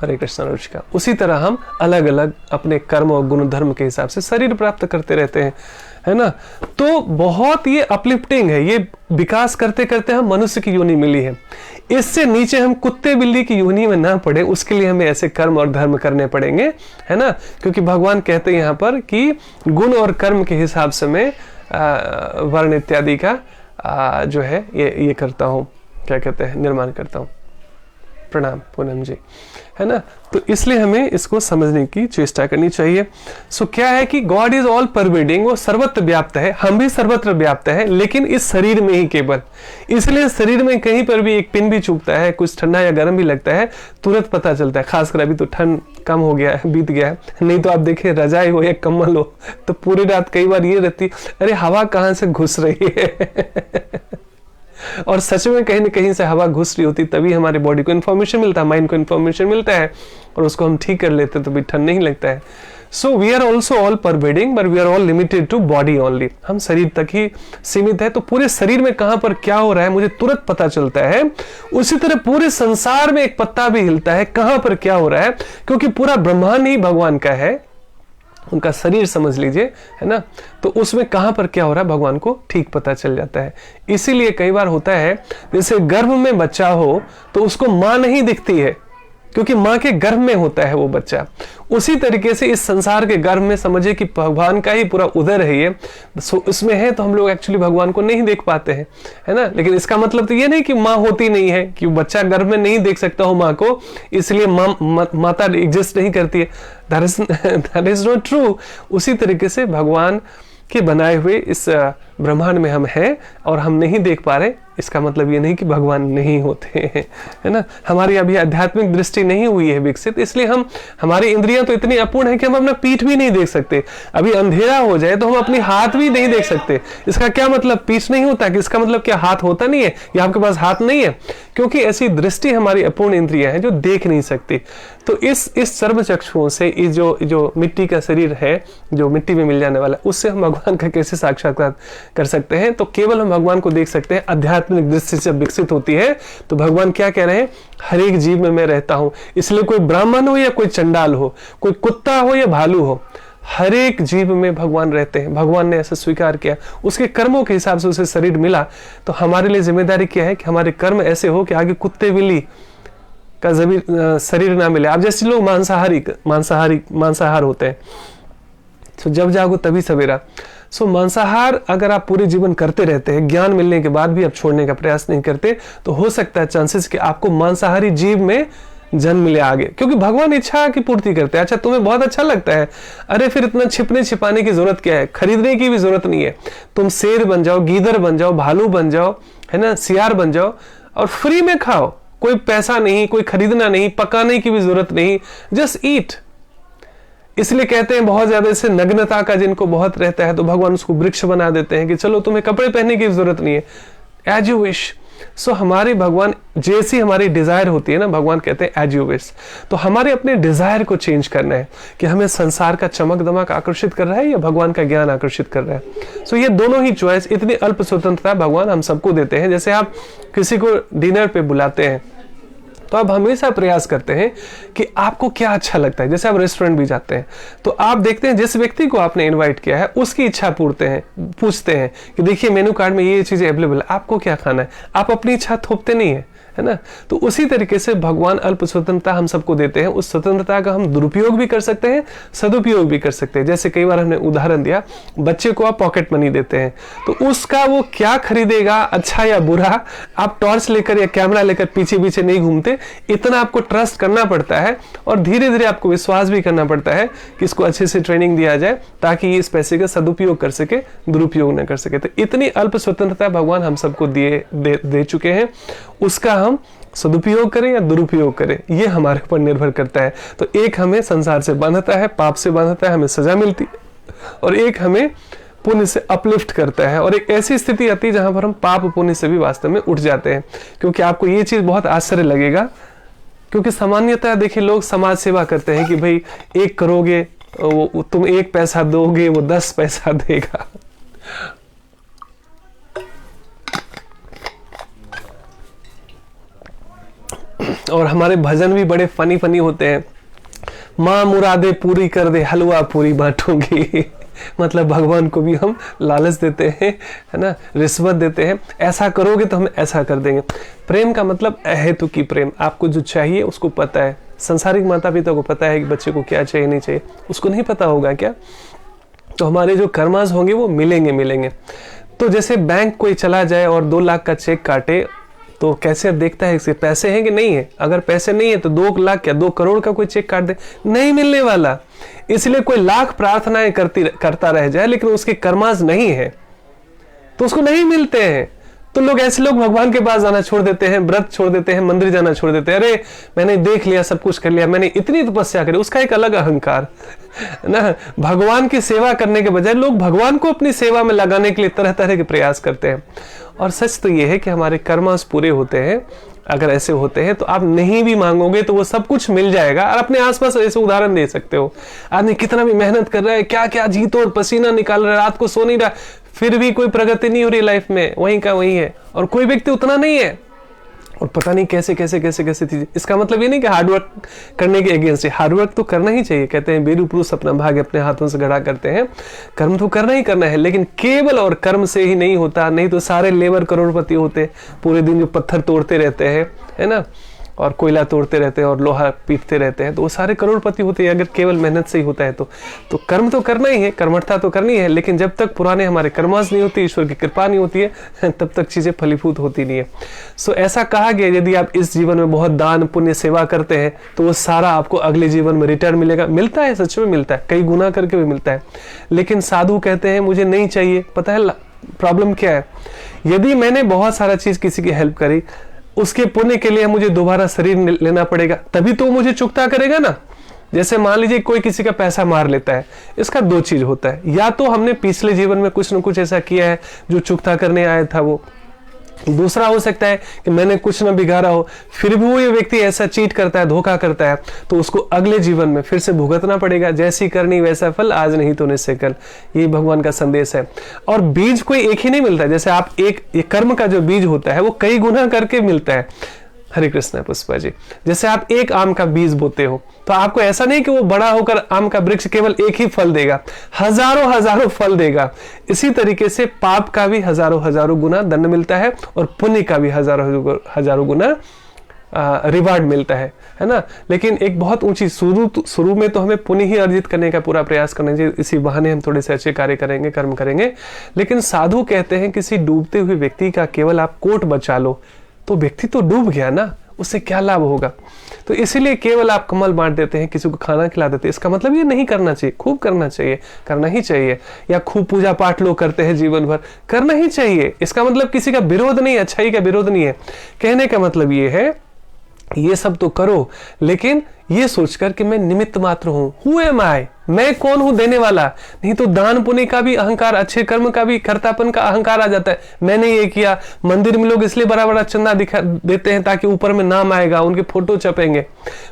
हरे कृष्ण रुचिका, उसी तरह हम अलग अलग अपने कर्म और गुण धर्म के हिसाब से शरीर प्राप्त करते रहते हैं, है ना। तो बहुत ये अपलिफ्टिंग है, ये विकास करते करते हम मनुष्य की योनि मिली है। इससे नीचे हम कुत्ते बिल्ली की योनि में ना पड़े, उसके लिए हमें ऐसे कर्म और धर्म करने पड़ेंगे, है ना। क्योंकि भगवान कहते हैं यहाँ पर कि गुण और कर्म के हिसाब से मैं वर्ण इत्यादि का जो है ये करता हूँ, क्या कहते हैं, निर्माण करता हूँ। प्रणाम पूनम जी, है ना। तो इसलिए हमें इसको समझने की चेष्टा करनी चाहिए। सो क्या है कि गॉड इज ऑल परवेडिंग, वो सर्वत्र व्याप्त है, हम भी सर्वत्र व्याप्त है, लेकिन इस शरीर में ही केवल। इसलिए शरीर में कहीं पर भी एक पिन भी चुभता है, कुछ ठंडा या गर्म भी लगता है, तुरंत पता चलता है। खासकर अभी तो ठंड कम हो गया है, बीत गया है, नहीं तो आप देखिए रजाई हो या कम्बल हो तो पूरी रात कई बार ये रहती अरे हवा कहाँ से घुस रही है और सच में कहीं न कहीं से हवा घुस रही होती, तभी हमारे बॉडी को इन्फॉर्मेशन मिलता है, माइंड को इन्फॉर्मेशन मिलता है और उसको हम ठीक कर लेते हैं, तो भी ठंड नहीं लगता है। So we are also all pervading but we are all limited to body only. हम शरीर तक ही सीमित है, तो पूरे शरीर में कहां पर क्या हो रहा है मुझे तुरंत पता चलता है। उसी तरह पूरे संसार में एक पत्ता भी हिलता है, कहां पर क्या हो रहा है, क्योंकि पूरा ब्रह्मांड ही भगवान का है, उनका शरीर समझ लीजिए, है ना। तो उसमें कहां पर क्या हो रहा है भगवान को ठीक पता चल जाता है। इसीलिए कई बार होता है जैसे गर्भ में बच्चा हो तो उसको मां नहीं दिखती है, क्योंकि मां के गर्भ में होता है वो बच्चा। उसी तरीके से इस संसार के गर्भ में समझिए कि भगवान का ही पूरा उदर है ये, इसमें है, तो हम लोग एक्चुअली भगवान को नहीं देख पाते हैं, है ना। लेकिन इसका मतलब तो ये नहीं कि माँ होती नहीं है, कि बच्चा गर्भ में नहीं देख सकता हो माँ को, इसलिए माता एग्जिस्ट नहीं करती है, दैट इज नॉट ट्रू। उसी तरीके से भगवान के बनाए हुए इस ब्रह्मांड में हम हैं और हम नहीं देख पा रहे, इसका मतलब ये नहीं कि भगवान नहीं होते हैं, है ना। हमारी अभी आध्यात्मिक दृष्टि नहीं हुई है विकसित, इसलिए हमारी इंद्रियां तो इतनी अपूर्ण है कि हम अपना पीठ भी नहीं देख सकते। अभी अंधेरा हो जाए तो हम अपनी हाथ भी नहीं देख सकते। इसका क्या मतलब, पीठ नहीं होता कि इसका मतलब क्या हाथ होता नहीं है या आपके पास हाथ नहीं है, क्योंकि ऐसी दृष्टि हमारी अपूर्ण इंद्रियां हैं जो देख नहीं सकती। तो इस सर्व चक्षुओं से इस जो मिट्टी का शरीर है, जो मिट्टी में मिल जाने वाला, उससे हम भगवान का कैसे साक्षात्कार कर सकते हैं। तो केवल हम भगवान को देख सकते हैं आध्यात्मिक दृष्टि से विकसित होती है। तो भगवान क्या कह रहे हैं, हर एक जीव में मैं रहता हूं। इसलिए कोई ब्राह्मण हो या कोई चंडाल हो, कोई कुत्ता हो या भालू हो, हर एक जीव में भगवान रहते हैं। भगवान ने ऐसा स्वीकार किया, उसके कर्मों के हिसाब से उसे शरीर मिला। तो हमारे लिए जिम्मेदारी क्या है कि हमारे कर्म ऐसे हो कि आगे कुत्ते बिल्ली का शरीर ना मिले। अब जैसे लोग मांसाहार होते हैं, तो जब जागो तभी सवेरा। सो मांसाहार अगर आप पूरे जीवन करते रहते हैं, ज्ञान मिलने के बाद भी आप छोड़ने का प्रयास नहीं करते, तो हो सकता है चांसेस कि आपको मांसाहारी जीव में जन्म ले आगे, क्योंकि भगवान इच्छा की पूर्ति करते हैं। अच्छा तुम्हें बहुत अच्छा लगता है, अरे फिर इतना छिपने छिपाने की जरूरत क्या है, खरीदने की भी जरूरत नहीं है। तुम शेर बन जाओ, गीदड़ बन जाओ, भालू बन जाओ, है ना, सियार बन जाओ और फ्री में खाओ, कोई पैसा नहीं, कोई खरीदना नहीं, पकाने की भी जरूरत नहीं, जस्ट ईट। इसलिए कहते हैं बहुत ज्यादा इससे नग्नता का जिनको बहुत रहता है तो भगवान उसको वृक्ष बना देते हैं कि चलो तुम्हें कपड़े पहनने की जरूरत नहीं है, एज यू विश। सो हमारे भगवान जैसी हमारी डिजायर होती है ना, भगवान कहते हैं एज यू विश। तो हमारे अपने डिजायर को चेंज करना है कि हमें संसार का चमक दमक आकर्षित कर रहा है या भगवान का ज्ञान आकर्षित कर रहा है। सो ये दोनों ही चॉइस, इतनी अल्प स्वतंत्रता भगवान हम सबको देते हैं। जैसे आप किसी को डिनर पे बुलाते हैं तो आप हमेशा प्रयास करते हैं कि आपको क्या अच्छा लगता है। जैसे आप रेस्टोरेंट भी जाते हैं तो आप देखते हैं जिस व्यक्ति को आपने इनवाइट किया है उसकी इच्छा पूछते हैं कि देखिए मेनू कार्ड में ये चीजें अवेलेबल है, आपको क्या खाना है। आप अपनी इच्छा थोपते नहीं है ना। तो उसी तरीके से भगवान अल्प स्वतंत्रता हम सबको देते हैं। उस स्वतंत्रता का हम दुरुपयोग भी कर सकते हैं, सदुपयोग भी कर सकते हैं। जैसे कई बार हमने उदाहरण दिया, बच्चे को आप पॉकेट मनी देते हैं तो उसका वो क्या खरीदेगा, अच्छा या बुरा, आप टॉर्च लेकर या कैमरा लेकर पीछे पीछे नहीं घूमते। इतना आपको ट्रस्ट करना पड़ता है और धीरे धीरे आपको विश्वास भी करना पड़ता है कि इसको अच्छे से ट्रेनिंग दिया जाए ताकि ये इस पैसे का सदुपयोग कर सके, दुरुपयोग न कर सके। तो इतनी अल्प स्वतंत्रता भगवान हम सबको दे चुके हैं। उसका हम सदुपयोग करें या दुरुपयोग करें ये हमारे ऊपर निर्भर करता है। तो एक हमें संसार से बांधता है, पाप से बांधता है, हमें सजा मिलती है, और एक हमें पुण्य से अपलिफ्ट करता है। और एक ऐसी स्थिति आती है जहां पर हम पाप पुण्य से भी वास्तव में उठ जाते हैं। क्योंकि आपको ये चीज बहुत आश्चर्य लगेगा, क्योंकि सामान्यतः देखिए लोग समाज सेवा करते हैं कि भाई 1 करोगे तुम 1 पैसा दोगे वो 10 पैसा देगा। और हमारे भजन भी बड़े फनी फनी होते हैं, माँ मुरादे पूरी कर दे, हलवा पूरी बांटूंगी। मतलब भगवान को भी हम लालच देते हैं, है ना, रिश्वत देते हैं, ऐसा करोगे तो हम ऐसा कर देंगे। प्रेम का मतलब अहेतु की प्रेम, आपको जो चाहिए उसको पता है। संसारिक माता पिता को पता है कि बच्चे को क्या चाहिए नहीं चाहिए, उसको नहीं पता होगा क्या? तो हमारे जो कर्मास होंगे वो मिलेंगे। तो जैसे बैंक कोई चला जाए और 2 लाख का चेक काटे तो कैसे देखता है इसके पैसे हैं कि नहीं है। अगर पैसे नहीं है तो 2 लाख या 2 करोड़ का कोई चेक काट दे, नहीं मिलने वाला। इसलिए कोई लाख प्रार्थनाएं करता रह जाए लेकिन उसके कर्मास नहीं है तो उसको नहीं मिलते हैं। तो लोग ऐसे लोग भगवान के पास जाना छोड़ देते हैं, व्रत छोड़ देते हैं, मंदिर जाना छोड़ देते हैं। अरे मैंने देख लिया, सब कुछ कर लिया, मैंने इतनी तपस्या करी, उसका एक अलग अहंकार ना। भगवान की सेवा करने के बजाय लोग भगवान को अपनी सेवा में लगाने के लिए तरह तरह के प्रयास करते हैं। और सच तो यह है कि हमारे कर्मास पूरे होते हैं। अगर ऐसे होते हैं तो आप नहीं भी मांगोगे तो वो सब कुछ मिल जाएगा। और अपने आसपास ऐसे उदाहरण दे सकते हो, आदमी कितना भी मेहनत कर रहा है, क्या क्या जी तोड़ पसीना निकाल रहा है, रात को सो नहीं रहा, फिर भी कोई प्रगति नहीं हो रही लाइफ में, वहीं का वहीं है। और कोई व्यक्ति उतना नहीं है और पता नहीं कैसे चीजें। इसका मतलब ये नहीं कि हार्डवर्क करने के अगेंस्ट है, हार्डवर्क तो करना ही चाहिए। कहते हैं वीर पुरुष अपना भाग्य अपने हाथों से गढ़ा करते हैं, कर्म तो करना ही करना है, लेकिन केवल और कर्म से ही नहीं होता। नहीं तो सारे लेबर करोड़पति होते, पूरे दिन जो पत्थर तोड़ते रहते हैं, है ना, और कोयला तोड़ते रहते हैं और लोहा पीटते रहते हैं, तो वो सारे करोड़पति होते हैं अगर केवल मेहनत से ही होता है तो कर्म तो करना ही है, कर्मठता तो करनी है। लेकिन जब तक पुराने हमारे कर्मास नहीं होती, ईश्वर की कृपा नहीं होती है, तब तक चीजें फलीभूत होती नहीं है। सो ऐसा कहा गया यदि आप इस जीवन में बहुत दान पुण्य सेवा करते हैं तो वो सारा आपको अगले जीवन में रिटर्न मिलेगा। मिलता है, सच में मिलता है, कई गुना करके भी मिलता है। लेकिन साधु कहते हैं मुझे नहीं चाहिए। पता है प्रॉब्लम क्या है? यदि मैंने बहुत सारा चीज किसी की हेल्प करी, उसके पुण्य के लिए मुझे दोबारा शरीर लेना पड़ेगा, तभी तो मुझे चुकता करेगा ना। जैसे मान लीजिए कोई किसी का पैसा मार लेता है, इसका 2 चीज होता है, या तो हमने पिछले जीवन में कुछ न कुछ ऐसा किया है जो चुकता करने आया था वो। दूसरा हो सकता है कि मैंने कुछ न बिगाड़ा हो, फिर भी वो ये व्यक्ति ऐसा चीट करता है, धोखा करता है, तो उसको अगले जीवन में फिर से भुगतना पड़ेगा। जैसी करनी वैसा फल, आज नहीं तो निश्चय कल। ये भगवान का संदेश है। और बीज कोई एक ही नहीं मिलता। जैसे आप ये कर्म का जो बीज होता है वो कई गुना करके मिलता है। हरे कृष्ण पुष्पा जी, जैसे आप एक आम का बीज बोते हो तो आपको ऐसा नहीं कि वो बड़ा होकर आम का वृक्ष केवल एक ही फल देगा, हजारों फल देगा। इसी तरीके से पाप का भी हजारों गुना दंड मिलता है और पुण्य का भी हजारों गुना रिवार्ड मिलता है ना। लेकिन एक बहुत ऊंची शुरू में तो हमें पुण्य ही अर्जित करने का पूरा प्रयास करना चाहिए। इसी बहाने हम थोड़े से अच्छे कार्य करेंगे, कर्म करेंगे। लेकिन साधु कहते हैं किसी डूबते हुए व्यक्ति का केवल आप कोट बचा लो तो व्यक्ति तो डूब गया ना, उससे क्या लाभ होगा? तो इसीलिए केवल आप कमल बांट देते हैं, किसी को खाना खिला देते हैं, इसका मतलब ये नहीं करना चाहिए। खूब करना चाहिए, करना ही चाहिए। या खूब पूजा पाठ लोग करते हैं जीवन भर, करना ही चाहिए। इसका मतलब किसी का विरोध नहीं, अच्छाई का विरोध नहीं है। कहने का मतलब ये है, ये सब तो करो, लेकिन ये सोचकर कि मैं निमित्त मात्र हूं। हु एम आई, मैं कौन हूं देने वाला? नहीं तो दान पुण्य का भी अहंकार, अच्छे कर्म का भी कर्तापन का अहंकार आ जाता है। मैंने ये किया। मंदिर में लोग इसलिए बड़ा बड़ा चंदा दिखा देते हैं ताकि ऊपर में नाम आएगा, उनके फोटो छपेंगे।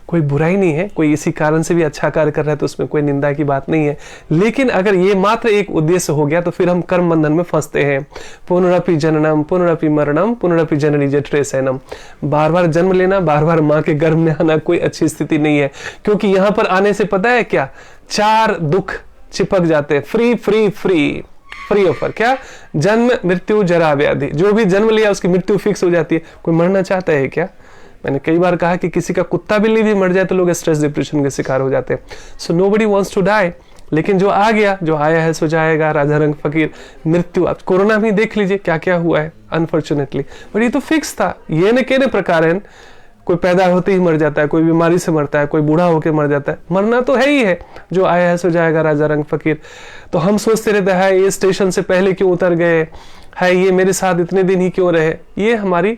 कोई बुराई नहीं है, कोई इसी कारण से भी अच्छा कार्य कर रहा है तो उसमें कोई निंदा की बात नहीं है। लेकिन अगर ये मात्र एक उद्देश्य हो गया तो फिर हम कर्म बंधन में फंसते हैं। पुनरपि जननम पुनरपि मरणम पुनरपि जननी जठरे सैनम। बार बार जन्म लेना, बार बार माँ के गर्भ में आना कोई अच्छी स्थिति नहीं है। क्योंकि यहां पर आने से पता है क्या, 4 दुख चिपक जाते हैं। Free free free free offer क्या? जन्म मृत्यु जरा व्याधि। जो भी जन्म लिया उसकी मृत्यु फिक्स हो जाती है। कोई मरना चाहता है क्या? मैंने कई बार कहा कि किसी का कुत्ता बिल्ली भी मर जाए तो लोग स्ट्रेस डिप्रेशन के शिकार हो जाते हैं। So nobody wants to die. लेकिन जो आ गया, जो आया है सो जाएगा, राजा रंग फकीर, मृत्यु। अब कोरोना में देख लीजिए क्या क्या हुआ है अनफॉर्चुनेटली, बट ये तो फिक्स था। ये न कहने प्रकार है, कोई पैदा होते ही मर जाता है, कोई बीमारी से मरता है, कोई बूढ़ा होकर मर जाता है। मरना तो है ही है, जो आया है सो जाएगा, राजा रंग फकीर। तो हम सोचते रहते हैं ये स्टेशन से पहले क्यों उतर गए, है ये मेरे साथ इतने दिन ही क्यों रहे। ये हमारी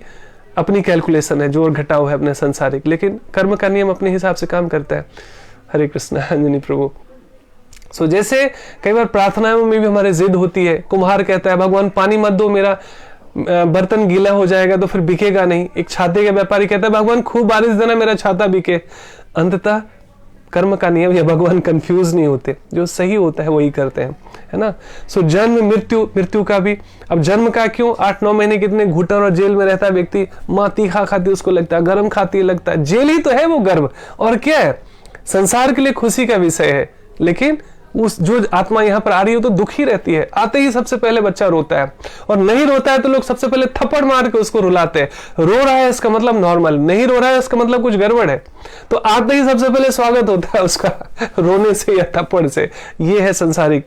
अपनी कैलकुलेशन है, जोड़ घटाव है अपने संसारिक। लेकिन कर्म का नियम अपने हिसाब से काम करता है। हरे कृष्ण अंजनी प्रभु। सो जैसे कई बार प्रार्थनाओं में भी हमारे जिद होती है। कुम्हार कहता है भगवान पानी मत दो, मेरा बर्तन गीला हो जाएगा तो फिर बिकेगा नहीं। एक छाते का व्यापारी कहता है भगवान खूब बारिश देना, मेरा छाता बिके। अंततः कर्म का नियम या भगवान कंफ्यूज नहीं होते, जो सही होता है वही करते हैं, है ना। सो जन्म मृत्यु, मृत्यु का भी। अब जन्म का क्यों, 8-9 महीने कितने घुटन और जेल में रहता है व्यक्ति। माँ तीखा खाती उसको लगता है, गर्म खाती लगता है, जेल ही तो है वो गर्भ। और क्या है, संसार के लिए खुशी का विषय है। लेकिन उस जो आत्मा यहाँ पर आ रही है तो दुखी रहती है। आते ही सबसे पहले बच्चा रोता है, और नहीं रोता है तो लोग सबसे पहले थप्पड़ मार के उसको रुलाते हैं। रो रहा है इसका मतलब नॉर्मल, नहीं रो रहा है इसका मतलब कुछ गड़बड़ है। तो आते ही सबसे पहले स्वागत होता है उसका रोने से या थप्पड़ से। ये है संसारिक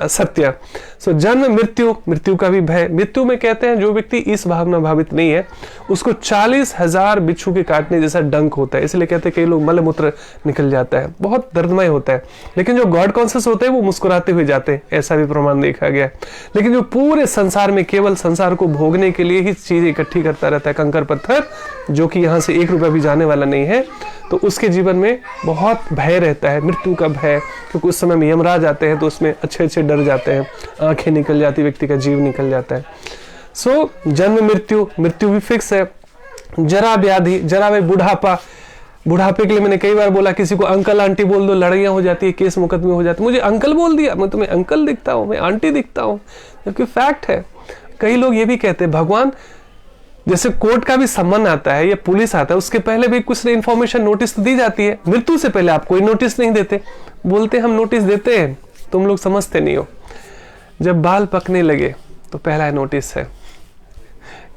सत्य। सो जन्म मृत्यु, मृत्यु का भी भय। मृत्यु में कहते हैं जो व्यक्ति इस भावना भावित नहीं है उसको 40,000 बिच्छू के काटने जैसा डंक होता है। इसलिए कहते हैं कई लोग मलमूत्र निकल जाता है, बहुत दर्दमय होता है। लेकिन जो गॉड कॉन्शियस होते हैं वो मुस्कुराते हुए जाते हैं, ऐसा भी प्रमाण देखा गया है। लेकिन जो पूरे संसार में केवल संसार को भोगने के लिए ही चीजें इकट्ठी करता रहता है, कंकर पत्थर, जो कि यहाँ से 1 रुपया भी जाने वाला नहीं है, तो उसके जीवन में बहुत भय रहता है, मृत्यु का भय। क्योंकि उस समय में यमराज आते हैं तो उसमें अच्छे डर जाते हैं, आंखें निकल जाती, व्यक्ति का जीव निकल जाता है। सो जन्म मृत्यु, मृत्यु भी फिक्स है। जरा व्याधि, जरा में बुढ़ापा। बुढ़ापे के लिए मैंने कई बार बोला, किसी को अंकल आंटी बोल दो, लड़ाइयां हो जाती है, केस मुकदमे हो जाते हैं। मुझे अंकल बोल दिया, मैं तुम्हें अंकल दिखता हूं, मैं आंटी दिखता हूं, जबकि फैक्ट है। कई लोग ये भी कहते हैं भगवान, जैसे कोर्ट का भी सम्मान आता है या पुलिस आता है, उसके पहले भी कुछ इन्फॉर्मेशन नोटिस तो दी जाती है। मृत्यु से पहले आप कोई नोटिस नहीं देते, बोलते हम नोटिस देते हैं, तुम लोग समझते नहीं हो। जब बाल पकने लगे तो पहला नोटिस है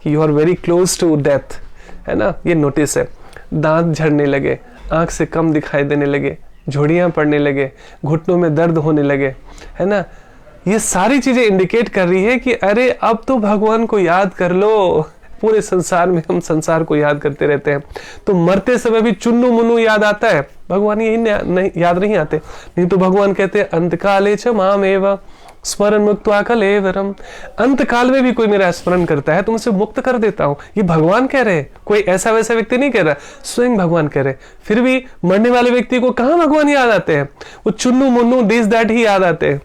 कि you are very close to death, है ना, ये नोटिस है। दांत झड़ने लगे, आंख से कम दिखाई देने लगे, झुर्रियां पड़ने लगे, घुटनों में दर्द होने लगे, है ना, ये सारी चीजें इंडिकेट कर रही है कि अरे अब तो भगवान को याद कर लो। पूरे संसार में हम संसार को याद करते रहते हैं, तो मरते समय भी चुन्नू मुन्नू याद आता है, भगवान यही नहीं याद नहीं आते। नहीं तो भगवान कहते हैं अंतकाले च मामेव स्मरण मुक्त्वा कलेवरम। अंत काल में भी कोई मेरा स्मरण करता है तो मुझसे मुक्त कर देता हूं। ये भगवान कह रहे हैं, कोई ऐसा वैसा व्यक्ति नहीं कह रहा, स्वयं भगवान कह रहे। फिर भी मरने वाले व्यक्ति को कहां भगवान याद आते हैं, वो Chunnu Munnu this that he याद आते हैं।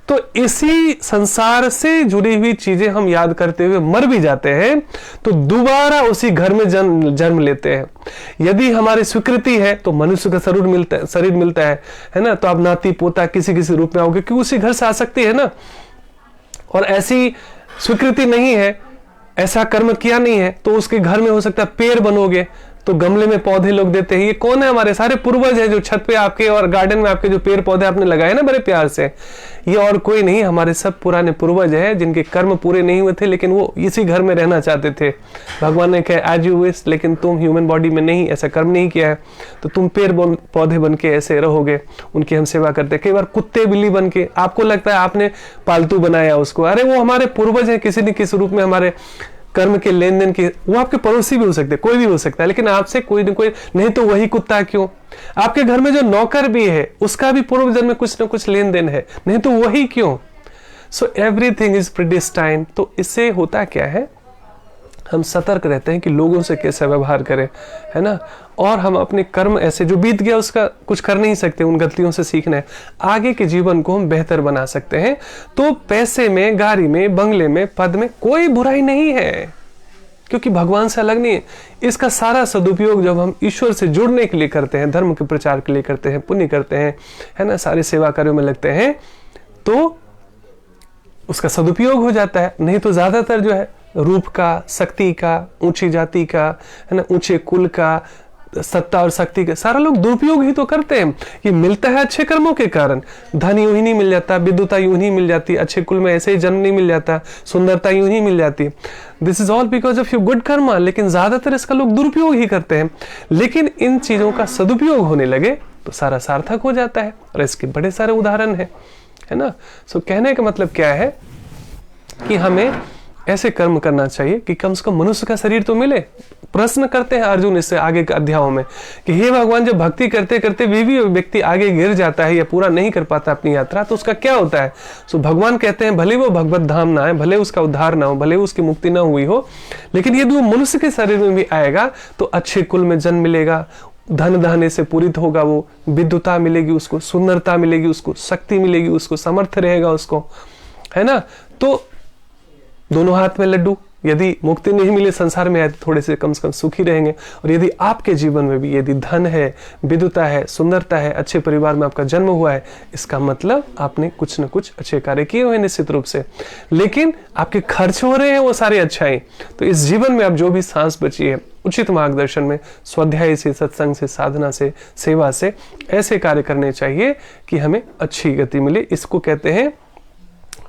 तो इसी संसार से जुड़ी हुई चीजें हम याद करते हुए मर भी जाते हैं तो दोबारा उसी घर में जन्म लेते हैं। यदि हमारी स्वीकृति है तो मनुष्य का शरीर मिलता है ना, तो आप नाती पोता किसी किसी रूप में आओगे, क्योंकि उसी घर से आ सकती है ना। और ऐसी स्वीकृति नहीं है, ऐसा कर्म किया नहीं है, तो उसके घर में हो सकता है पेड़ बनोगे, तो गमले में पौधे लोग देते हैं। ये कौन है, हमारे सारे पूर्वज है जो छत पे आपके और गार्डन में आपके जो पेड़ पौधे आपने लगाए ना बड़े प्यार से, ये और कोई नहीं, हमारे सब पुराने पूर्वज है जिनके कर्म पूरे नहीं हुए थे, लेकिन वो इसी घर में रहना चाहते थे। भगवान ने कहा एज यू विश, लेकिन तुम ह्यूमन बॉडी में नहीं, ऐसा कर्म नहीं किया है, तो तुम पेड़ पौधे बन के ऐसे रहोगे, उनकी हम सेवा करते। कई बार कुत्ते बिल्ली बन के, आपको लगता है आपने पालतू बनाया उसको, अरे वो हमारे पूर्वज है, किसी न किसी रूप में हमारे कर्म के लेन देन के, वो आपके पड़ोसी भी हो सकते हैं, कोई भी हो सकता है, लेकिन आपसे कोई न कोई, नहीं तो वही कुत्ता क्यों, आपके घर में जो नौकर भी है उसका भी पूर्व जन्म में कुछ ना कुछ लेन देन है, नहीं तो वही क्यों। So everything is predestined. तो इससे होता क्या है, हम सतर्क रहते हैं कि लोगों से कैसे व्यवहार करें, है ना, और हम अपने कर्म ऐसे जो बीत गया उसका कुछ कर नहीं सकते, उन गलतियों से सीखना है, आगे के जीवन को हम बेहतर बना सकते हैं। तो पैसे में, गाड़ी में, बंगले में, पद में कोई बुराई नहीं है, क्योंकि भगवान से अलग नहीं है। इसका सारा सदुपयोग जब हम ईश्वर से जुड़ने के लिए करते हैं, धर्म के प्रचार के लिए करते हैं, पुण्य करते हैं, है ना, सारे सेवा कार्यों में लगते हैं, तो उसका सदुपयोग हो जाता है। नहीं तो ज्यादातर जो है रूप का, शक्ति का, ऊंची जाति का, है ना, ऊंचे कुल का, सत्ता और शक्ति का सारा लोग दुरुपयोग ही तो करते हैं। ये मिलता है अच्छे कर्मों के कारण, धन यूं ही नहीं मिल जाता, विद्युता यूं ही मिल जाती, अच्छे कुल में ऐसे ही जन्म नहीं मिल जाता, सुंदरता यूं ही मिल जाती। This is all because of your good Karma. लेकिन ज्यादातर इसका लोग दुरुपयोग ही करते हैं। लेकिन इन चीजों का सदुपयोग होने लगे तो सारा सार्थक हो जाता है, और इसके बड़े सारे उदाहरण है ना। सो कहने का मतलब क्या है कि हमें ऐसे कर्म करना चाहिए कि कम से कम मनुष्य का शरीर तो मिले। प्रश्न करते हैं अर्जुन इससे आगे के अध्यायों में कि हे भगवान, जब भक्ति करते करते भी व्यक्ति आगे गिर जाता है या पूरा नहीं कर पाता अपनी यात्रा, तो उसका क्या होता है। सो भगवान कहते हैं भले वो भगवत धाम ना आए, भले उसका उद्धार ना हो, भले उसकी मुक्ति ना हुई हो, लेकिन यदि वो मनुष्य के शरीर में भी आएगा तो अच्छे कुल में जन्म मिलेगा, धन धान्य से पूरित होगा, वो विद्युता मिलेगी उसको, सुंदरता मिलेगी उसको, शक्ति मिलेगी उसको, समर्थ रहेगा उसको, है ना। तो दोनों हाथ में लड्डू, यदि मुक्ति नहीं मिले संसार में आए तो थोड़े से कम सुखी रहेंगे। और यदि आपके जीवन में भी यदि धन है, विद्युता है, सुंदरता है, अच्छे परिवार में आपका जन्म हुआ है, इसका मतलब आपने कुछ न कुछ अच्छे कार्य किए हुए निश्चित रूप से। लेकिन आपके खर्च हो रहे हैं वो सारे अच्छाई। तो इस जीवन में आप जो भी सांस बची है, उचित मार्गदर्शन में, स्वाध्याय से, सत्संग से, साधना से, सेवा से ऐसे कार्य करने चाहिए कि हमें अच्छी गति मिले। इसको कहते हैं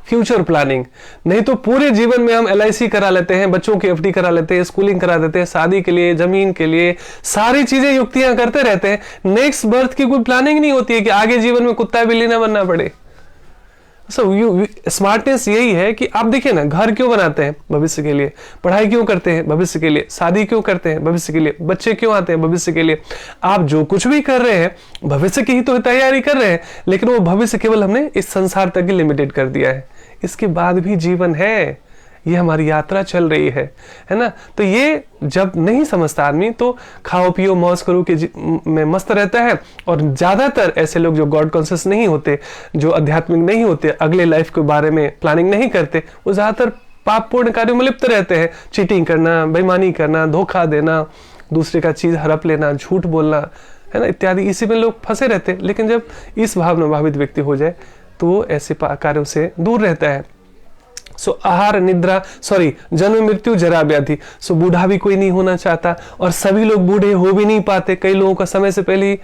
फ्यूचर प्लानिंग। नहीं तो पूरे जीवन में हम LIC करा लेते हैं, बच्चों की FD करा लेते हैं, स्कूलिंग करा देते हैं, शादी के लिए, जमीन के लिए, सारी चीजें युक्तियां करते रहते हैं। नेक्स्ट बर्थ की कोई प्लानिंग नहीं होती है कि आगे जीवन में कुत्ता बिल्ली ना बनना पड़े। स्मार्टनेस यही है कि आप देखिए ना, घर क्यों बनाते हैं, भविष्य के लिए, पढ़ाई क्यों करते हैं, भविष्य के लिए, शादी क्यों करते हैं, भविष्य के लिए, बच्चे क्यों आते हैं, भविष्य के लिए। आप जो कुछ भी कर रहे हैं भविष्य की ही तो तैयारी कर रहे हैं, लेकिन वो भविष्य केवल हमने इस संसार तक ही लिमिटेड कर दिया है। इसके बाद भी जीवन है, ये हमारी यात्रा चल रही है ना। तो ये जब नहीं समझता आदमी तो खाओ पियो मौज करो के में मस्त रहता है। और ज्यादातर ऐसे लोग जो गॉड कॉन्शियस नहीं होते, जो आध्यात्मिक नहीं होते, अगले लाइफ के बारे में प्लानिंग नहीं करते, वो ज्यादातर पाप पूर्ण कार्यों में लिप्त रहते हैं। चीटिंग करना, बेईमानी करना, धोखा देना, दूसरे का चीज हड़प लेना, झूठ बोलना, है ना, इत्यादि, इसी में लोग फंसे रहते हैं। लेकिन जब इस भावना भावित व्यक्ति हो जाए तो वो ऐसे कार्यों से दूर रहता है। आहार निद्रा, जन्म मृत्यु जरा व्याधि। बूढ़ा भी कोई नहीं होना चाहता, और सभी लोग बूढ़े हो भी नहीं पाते। कई लोगों का समय से पहले ही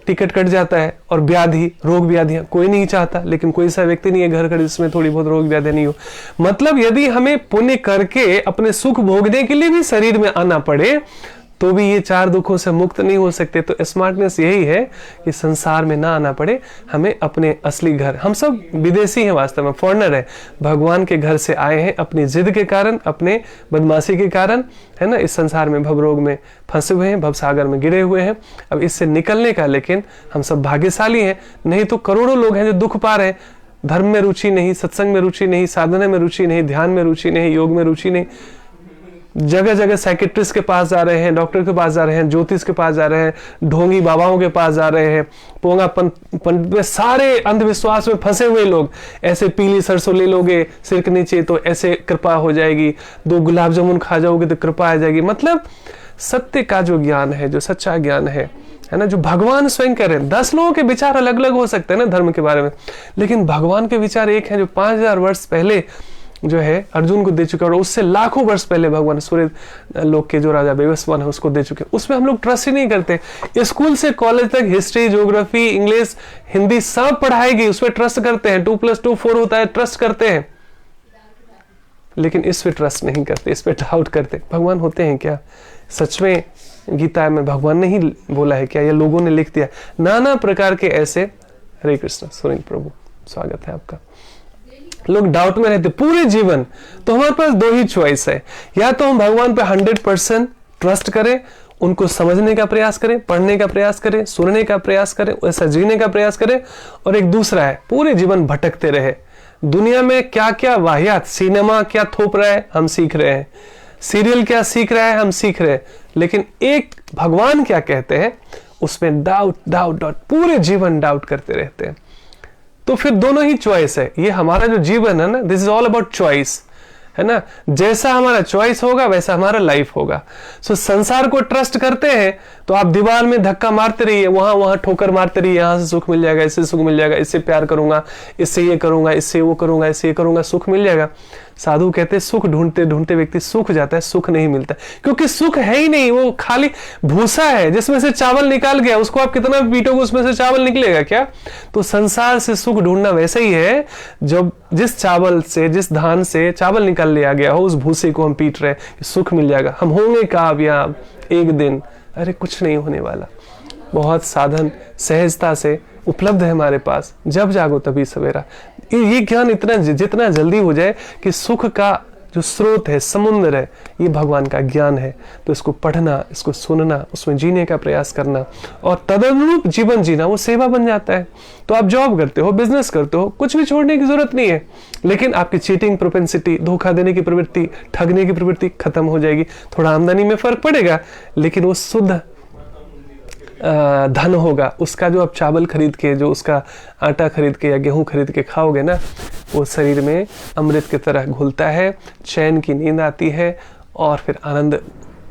टिकट कट जाता है। और व्याधि, रोग व्याधियां कोई नहीं चाहता, लेकिन कोई सा व्यक्ति नहीं है घर घर जिसमें थोड़ी बहुत रोग व्याधि नहीं हो। मतलब यदि हमें पुण्य करके अपने सुख भोगने के लिए भी शरीर में आना पड़े तो भी ये चार दुखों से मुक्त नहीं हो सकते। तो स्मार्टनेस यही है कि संसार में ना आना पड़े, हमें अपने असली घर, हम सब विदेशी हैं, वास्तव में फॉरेनर है, भगवान के घर से आए हैं अपनी जिद के कारण, अपने बदमाशी के कारण, है ना, इस संसार में भवरोग में फंसे हुए हैं, भवसागर में गिरे हुए हैं। अब इससे निकलने का लेकिन हम सब भाग्यशाली हैं, नहीं तो करोड़ों लोग हैं जो दुख पा रहे हैं। धर्म में रुचि नहीं, सत्संग में रुचि नहीं, साधना में रुचि नहीं, ध्यान में रुचि नहीं, योग में रुचि नहीं, जगह जगह साइकेट्रिस्ट के पास जा रहे हैं, डॉक्टर के पास जा रहे हैं, ज्योतिष के पास जा रहे हैं, ढोंगी बाबाओं के पास जा रहे हैं, पोंगा पंडित में, सारे अंधविश्वास में फंसे हुए लोग। ऐसे पीली सरसों ले लोगे सिर के नीचे तो ऐसे कृपा हो जाएगी, 2 गुलाब जामुन खा जाओगे तो कृपा आ जाएगी। मतलब सत्य का जो ज्ञान है, जो सच्चा ज्ञान है ना, जो भगवान स्वयं कह रहे हैं। 10 लोगों के विचार अलग अलग हो सकते हैं ना धर्म के बारे में, लेकिन भगवान के विचार एक है, जो 5000 वर्ष पहले जो है अर्जुन को दे चुके हैं, और उससे लाखों वर्ष पहले भगवान सूर्य लोक के जो राजा बेवस्वान है उसको दे चुके हैं। उसमें हम लोग ट्रस्ट ही नहीं करते। स्कूल से कॉलेज तक हिस्ट्री, ज्योग्राफी, इंग्लिश, हिंदी सब पढ़ाएगी, उसमें ट्रस्ट करते हैं। 2 + 2 4 होता है, ट्रस्ट करते हैं, लेकिन इस पे ट्रस्ट नहीं करते, इस पे डाउट करते। भगवान होते हैं क्या? सच में गीता में भगवान ने ही बोला है क्या, या लोगों ने लिख दिया? नाना प्रकार के ऐसे। हरे कृष्ण। सुनील प्रभु, स्वागत है आपका। लोग डाउट में रहते पूरे जीवन। तो हमारे पास दो ही चॉइस है, या तो हम भगवान पे 100% ट्रस्ट करें, उनको समझने का प्रयास करें, पढ़ने का प्रयास करें, सुनने का प्रयास करें, वैसा जीने का प्रयास करें, और एक दूसरा है पूरे जीवन भटकते रहे। दुनिया में क्या क्या वाहियात, सिनेमा क्या थोप रहा है हम सीख रहे हैं, सीरियल क्या सीख रहा है हम सीख रहे हैं, लेकिन एक भगवान क्या कहते हैं उसमें डाउट डाउट डाउट, पूरे जीवन डाउट करते रहते हैं। तो फिर दोनों ही चॉइस है। ये हमारा जो जीवन है ना, this is all about choice, है ना। जैसा हमारा चॉइस होगा वैसा हमारा लाइफ होगा। सो संसार को ट्रस्ट करते हैं तो आप दीवार में धक्का मारते रहिए, वहां ठोकर मारते रहिए, यहां से सुख मिल जाएगा, इससे सुख मिल जाएगा, इससे प्यार करूंगा, इससे ये करूंगा, इससे वो करूंगा, इससे ये करूंगा, सुख मिल जाएगा। साधु कहते हैं सुख ढूंढते ढूंढते व्यक्ति सूख जाता है, सुख नहीं मिलता, क्योंकि सुख है ही नहीं, वो खाली भूसा है जिसमें से चावल निकाल गया, उसको आप कितना भी पीटोगे उसमें से चावल निकलेगा क्या। तो संसार से सुख ढूंढना वैसे ही है, जब जिस चावल से, जिस धान से चावल निकाल लिया गया हो, उस भूसे को हम पीट रहे हैं, सुख मिल जाएगा, हम होंगे कामयाब एक दिन। अरे कुछ नहीं होने वाला। बहुत साधन सहजता से उपलब्ध है हमारे पास, जब जागो तभी सवेरा। ये ज्ञान इतना जितना जल्दी हो जाए कि सुख का जो स्रोत है, समुद्र है, ये भगवान का ज्ञान है, तो इसको पढ़ना, इसको सुनना, उसमें जीने का प्रयास करना और तदनुरूप जीवन जीना, वो सेवा बन जाता है। तो आप जॉब करते हो, बिजनेस करते हो, कुछ भी छोड़ने की जरूरत नहीं है, लेकिन आपकी चीटिंग प्रोपेंसिटी, धोखा देने की प्रवृत्ति, ठगने की प्रवृत्ति खत्म हो जाएगी। थोड़ा आमदनी में फर्क पड़ेगा, लेकिन वो शुद्ध धन होगा। उसका जो आप चावल खरीद के, जो उसका आटा खरीद के या गेहूं खरीद के खाओगे ना, वो शरीर में अमृत की तरह घुलता है, चैन की नींद आती है और फिर आनंद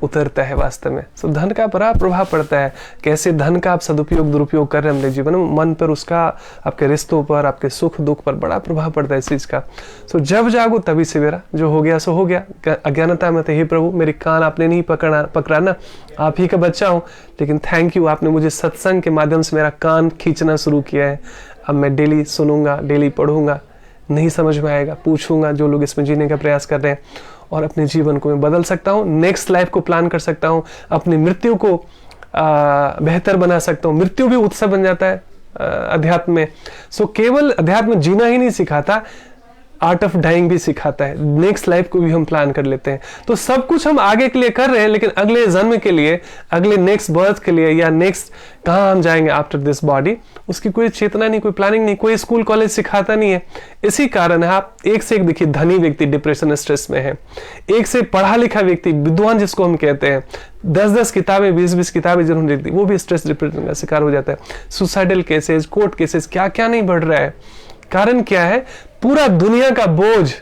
उतरता है वास्तव में। तो धन का बड़ा प्रभाव पड़ता है, कैसे धन का आप सदुपयोग दुरुपयोग कर रहे हैं अपने जीवन में, मन पर, उसका आपके रिश्तों पर, आपके सुख दुख पर बड़ा प्रभाव पड़ता है इस चीज का। सो जब जागो तभी सवेरा, जो हो गया सो हो गया। अज्ञानता में थे, हे प्रभु मेरी कान आपने नहीं पकड़ाना, आप ही का बच्चा हूँ, लेकिन थैंक यू, आपने मुझे सत्संग के माध्यम से मेरा कान खींचना शुरू किया है। अब मैं डेली सुनूंगा, डेली पढ़ूंगा, नहीं समझ में आएगा पूछूंगा जो लोग इसमें जीने का प्रयास कर रहे हैं, और अपने जीवन को मैं बदल सकता हूँ, नेक्स्ट लाइफ को प्लान कर सकता हूँ, अपनी मृत्यु को बेहतर बना सकता हूँ। मृत्यु भी उत्सव बन जाता है अध्यात्म में। सो केवल अध्यात्म जीना ही नहीं सिखाता, आर्ट ऑफ डाइंग भी सिखाता है, नेक्स्ट लाइफ को भी हम प्लान कर लेते हैं। तो सब कुछ हम आगे के लिए कर रहे हैं, लेकिन अगले जन्म के लिए, अगले नेक्स्ट बर्थ के लिए, या नेक्स्ट कहाँ हम जाएंगे आफ्टर दिस बॉडी, उसकी कोई चेतना नहीं, कोई प्लानिंग नहीं, कोई स्कूल कॉलेज सिखाता नहीं है। इसी कारण है आप एक से एक देखिए, धनी व्यक्ति डिप्रेशन स्ट्रेस में है, एक से पढ़ा लिखा व्यक्ति, विद्वान जिसको हम कहते हैं, 10-10 किताबें, 20-20 किताबें जिन्होंने लिखी, वो भी स्ट्रेस डिप्रेशन का शिकार हो जाता है। सुसाइडल केसेस, कोर्ट केसेस, क्या क्या नहीं बढ़ रहा है। कारण क्या है, पूरा दुनिया का बोझ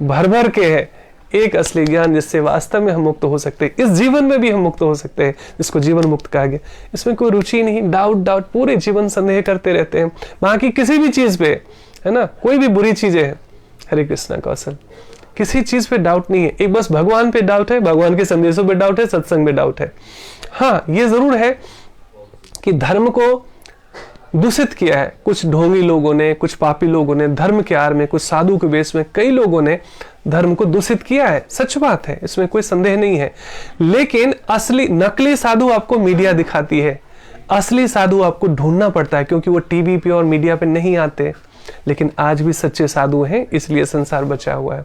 भर भर के है। एक असली ज्ञान जिससे वास्तव में हम मुक्त हो सकते हैं, इस जीवन में भी हम मुक्त हो सकते हैं, जिसको जीवन मुक्त कहा गया। इसमें कोई रुचि नहीं, डाउट पूरे जीवन संदेह करते रहते हैं, बाकी किसी भी चीज पे, है ना, कोई भी बुरी चीजें हैं। हरे कृष्णा कौशल, किसी चीज पे डाउट नहीं है, एक बस भगवान पे डाउट है, भगवान के संदेशों पे डाउट है, सत्संग में डाउट है। हाँ, ये जरूर है कि धर्म को दूषित किया है कुछ ढोंगी लोगों ने, कुछ पापी लोगों ने, धर्म के आड़ में, कुछ साधु के वेश में कई लोगों ने धर्म को दूषित किया है, सच बात है, इसमें कोई संदेह नहीं है। लेकिन असली, नकली साधु आपको मीडिया दिखाती है, असली साधु आपको ढूंढना पड़ता है, क्योंकि वो टीवी पे और मीडिया पे नहीं आते। लेकिन आज भी सच्चे साधु हैं, इसलिए संसार बचा हुआ है।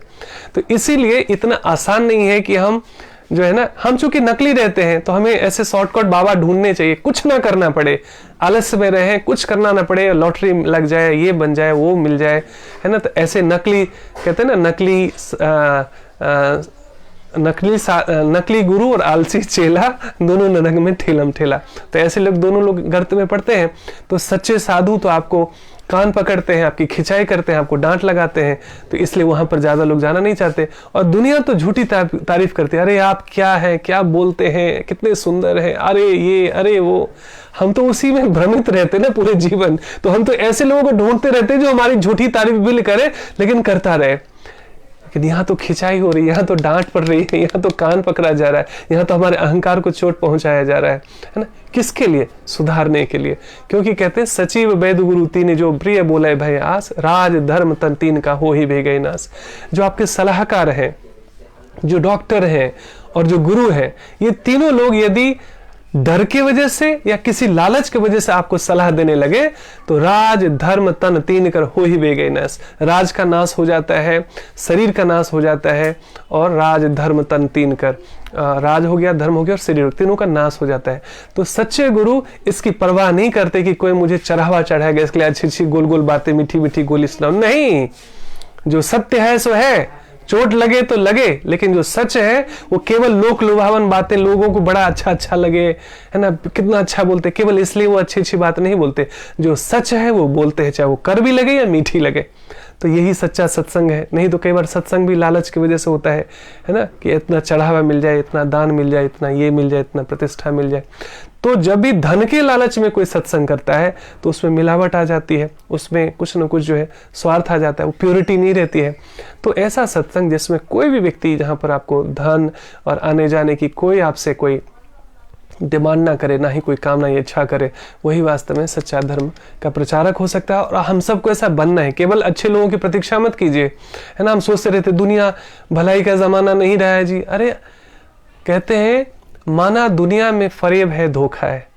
तो इसीलिए इतना आसान नहीं है कि हम जो है ना, हम चूंकि नकली रहते हैं तो हमें ऐसे शॉर्टकट बाबा ढूंढने चाहिए, कुछ ना करना पड़े, आलस्य में रहे, कुछ करना ना पड़े, लॉटरी लग जाए, ये बन जाए, वो मिल जाए, है ना। तो ऐसे नकली, कहते हैं ना, नकली गुरु और आलसी चेला, दोनों नरक में ठेलम ठेला। तो ऐसे लोग, दोनों लोग गर्त में पड़ते हैं। तो सच्चे साधु तो आपको कान पकड़ते हैं, आपकी खिंचाई करते हैं, आपको डांट लगाते हैं, तो इसलिए वहां पर ज्यादा लोग जाना नहीं चाहते। और दुनिया तो झूठी तारीफ करती है, अरे आप क्या है, क्या बोलते हैं, कितने सुंदर है, अरे ये, अरे वो। हम तो उसी में भ्रमित रहते ना पूरे जीवन। तो हम तो ऐसे लोगों को ढूंढते रहते हैं जो हमारी झूठी तारीफ भी करे, लेकिन करता रहे। लेकिन यहाँ तो खिंचाई हो रही है, यहाँ तो डांट पड़ रही है, यहाँ तो कान पकड़ा जा रहा है, यहाँ तो हमारे अहंकार को चोट पहुंचाया जा रहा है ना। किसके लिए? सुधारने के लिए। क्योंकि कहते हैं सचिव वैद गुरु तीन जो प्रिय बोले भय आस, राज धर्म तन तीन का हो ही भेगई नास। जो आपके सलाहकार हैं, जो डॉक्टर हैं और जो गुरु हैं, ये तीनों लोग यदि डर की वजह से या किसी लालच की वजह से आपको सलाह देने लगे तो राज धर्म तन तीन कर हो ही बेगे नाश। राज का नाश हो जाता है, शरीर का नाश हो जाता है, और राज धर्म तन तीन कर, राज हो गया, धर्म हो गया और शरीर, तीनों का नाश हो जाता है। तो सच्चे गुरु इसकी परवाह नहीं करते कि कोई मुझे चढ़ावा चढ़ाएगा, इसके लिए अच्छी अच्छी गोल गोल बातें, मीठी मीठी गोली सुनाओ। नहीं, जो सत्य है सो है, चोट लगे तो लगे, लेकिन जो सच है वो केवल लोक लुभावन बातें, लोगों को बड़ा अच्छा अच्छा लगे, है ना, कितना अच्छा बोलते, केवल इसलिए वो अच्छी अच्छी बात नहीं बोलते। जो सच है वो बोलते हैं, चाहे वो कर भी लगे या मीठी लगे। तो यही सच्चा सत्संग है। नहीं तो कई बार सत्संग भी लालच की वजह से होता है ना, कि इतना चढ़ावा मिल जाए, इतना दान मिल जाए, इतना ये मिल जाए, इतना प्रतिष्ठा मिल जाए। तो जब भी धन के लालच में कोई सत्संग करता है तो उसमें मिलावट आ जाती है, उसमें कुछ ना कुछ जो है स्वार्थ आ जाता है, वो प्योरिटी नहीं रहती है। तो ऐसा सत्संग जिसमें कोई भी व्यक्ति, जहां पर आपको धन और आने जाने की कोई आपसे कोई डिमांड ना करे, ना ही कोई कामना या इच्छा करे, वही वास्तव में सच्चा धर्म का प्रचारक हो सकता है। और हम सबको ऐसा बनना है। केवल अच्छे लोगों की प्रतीक्षा मत कीजिए, है ना। हम सोचते रहते दुनिया भलाई का जमाना नहीं रहा है जी। अरे कहते हैं माना दुनिया में फरेब है, धोखा है,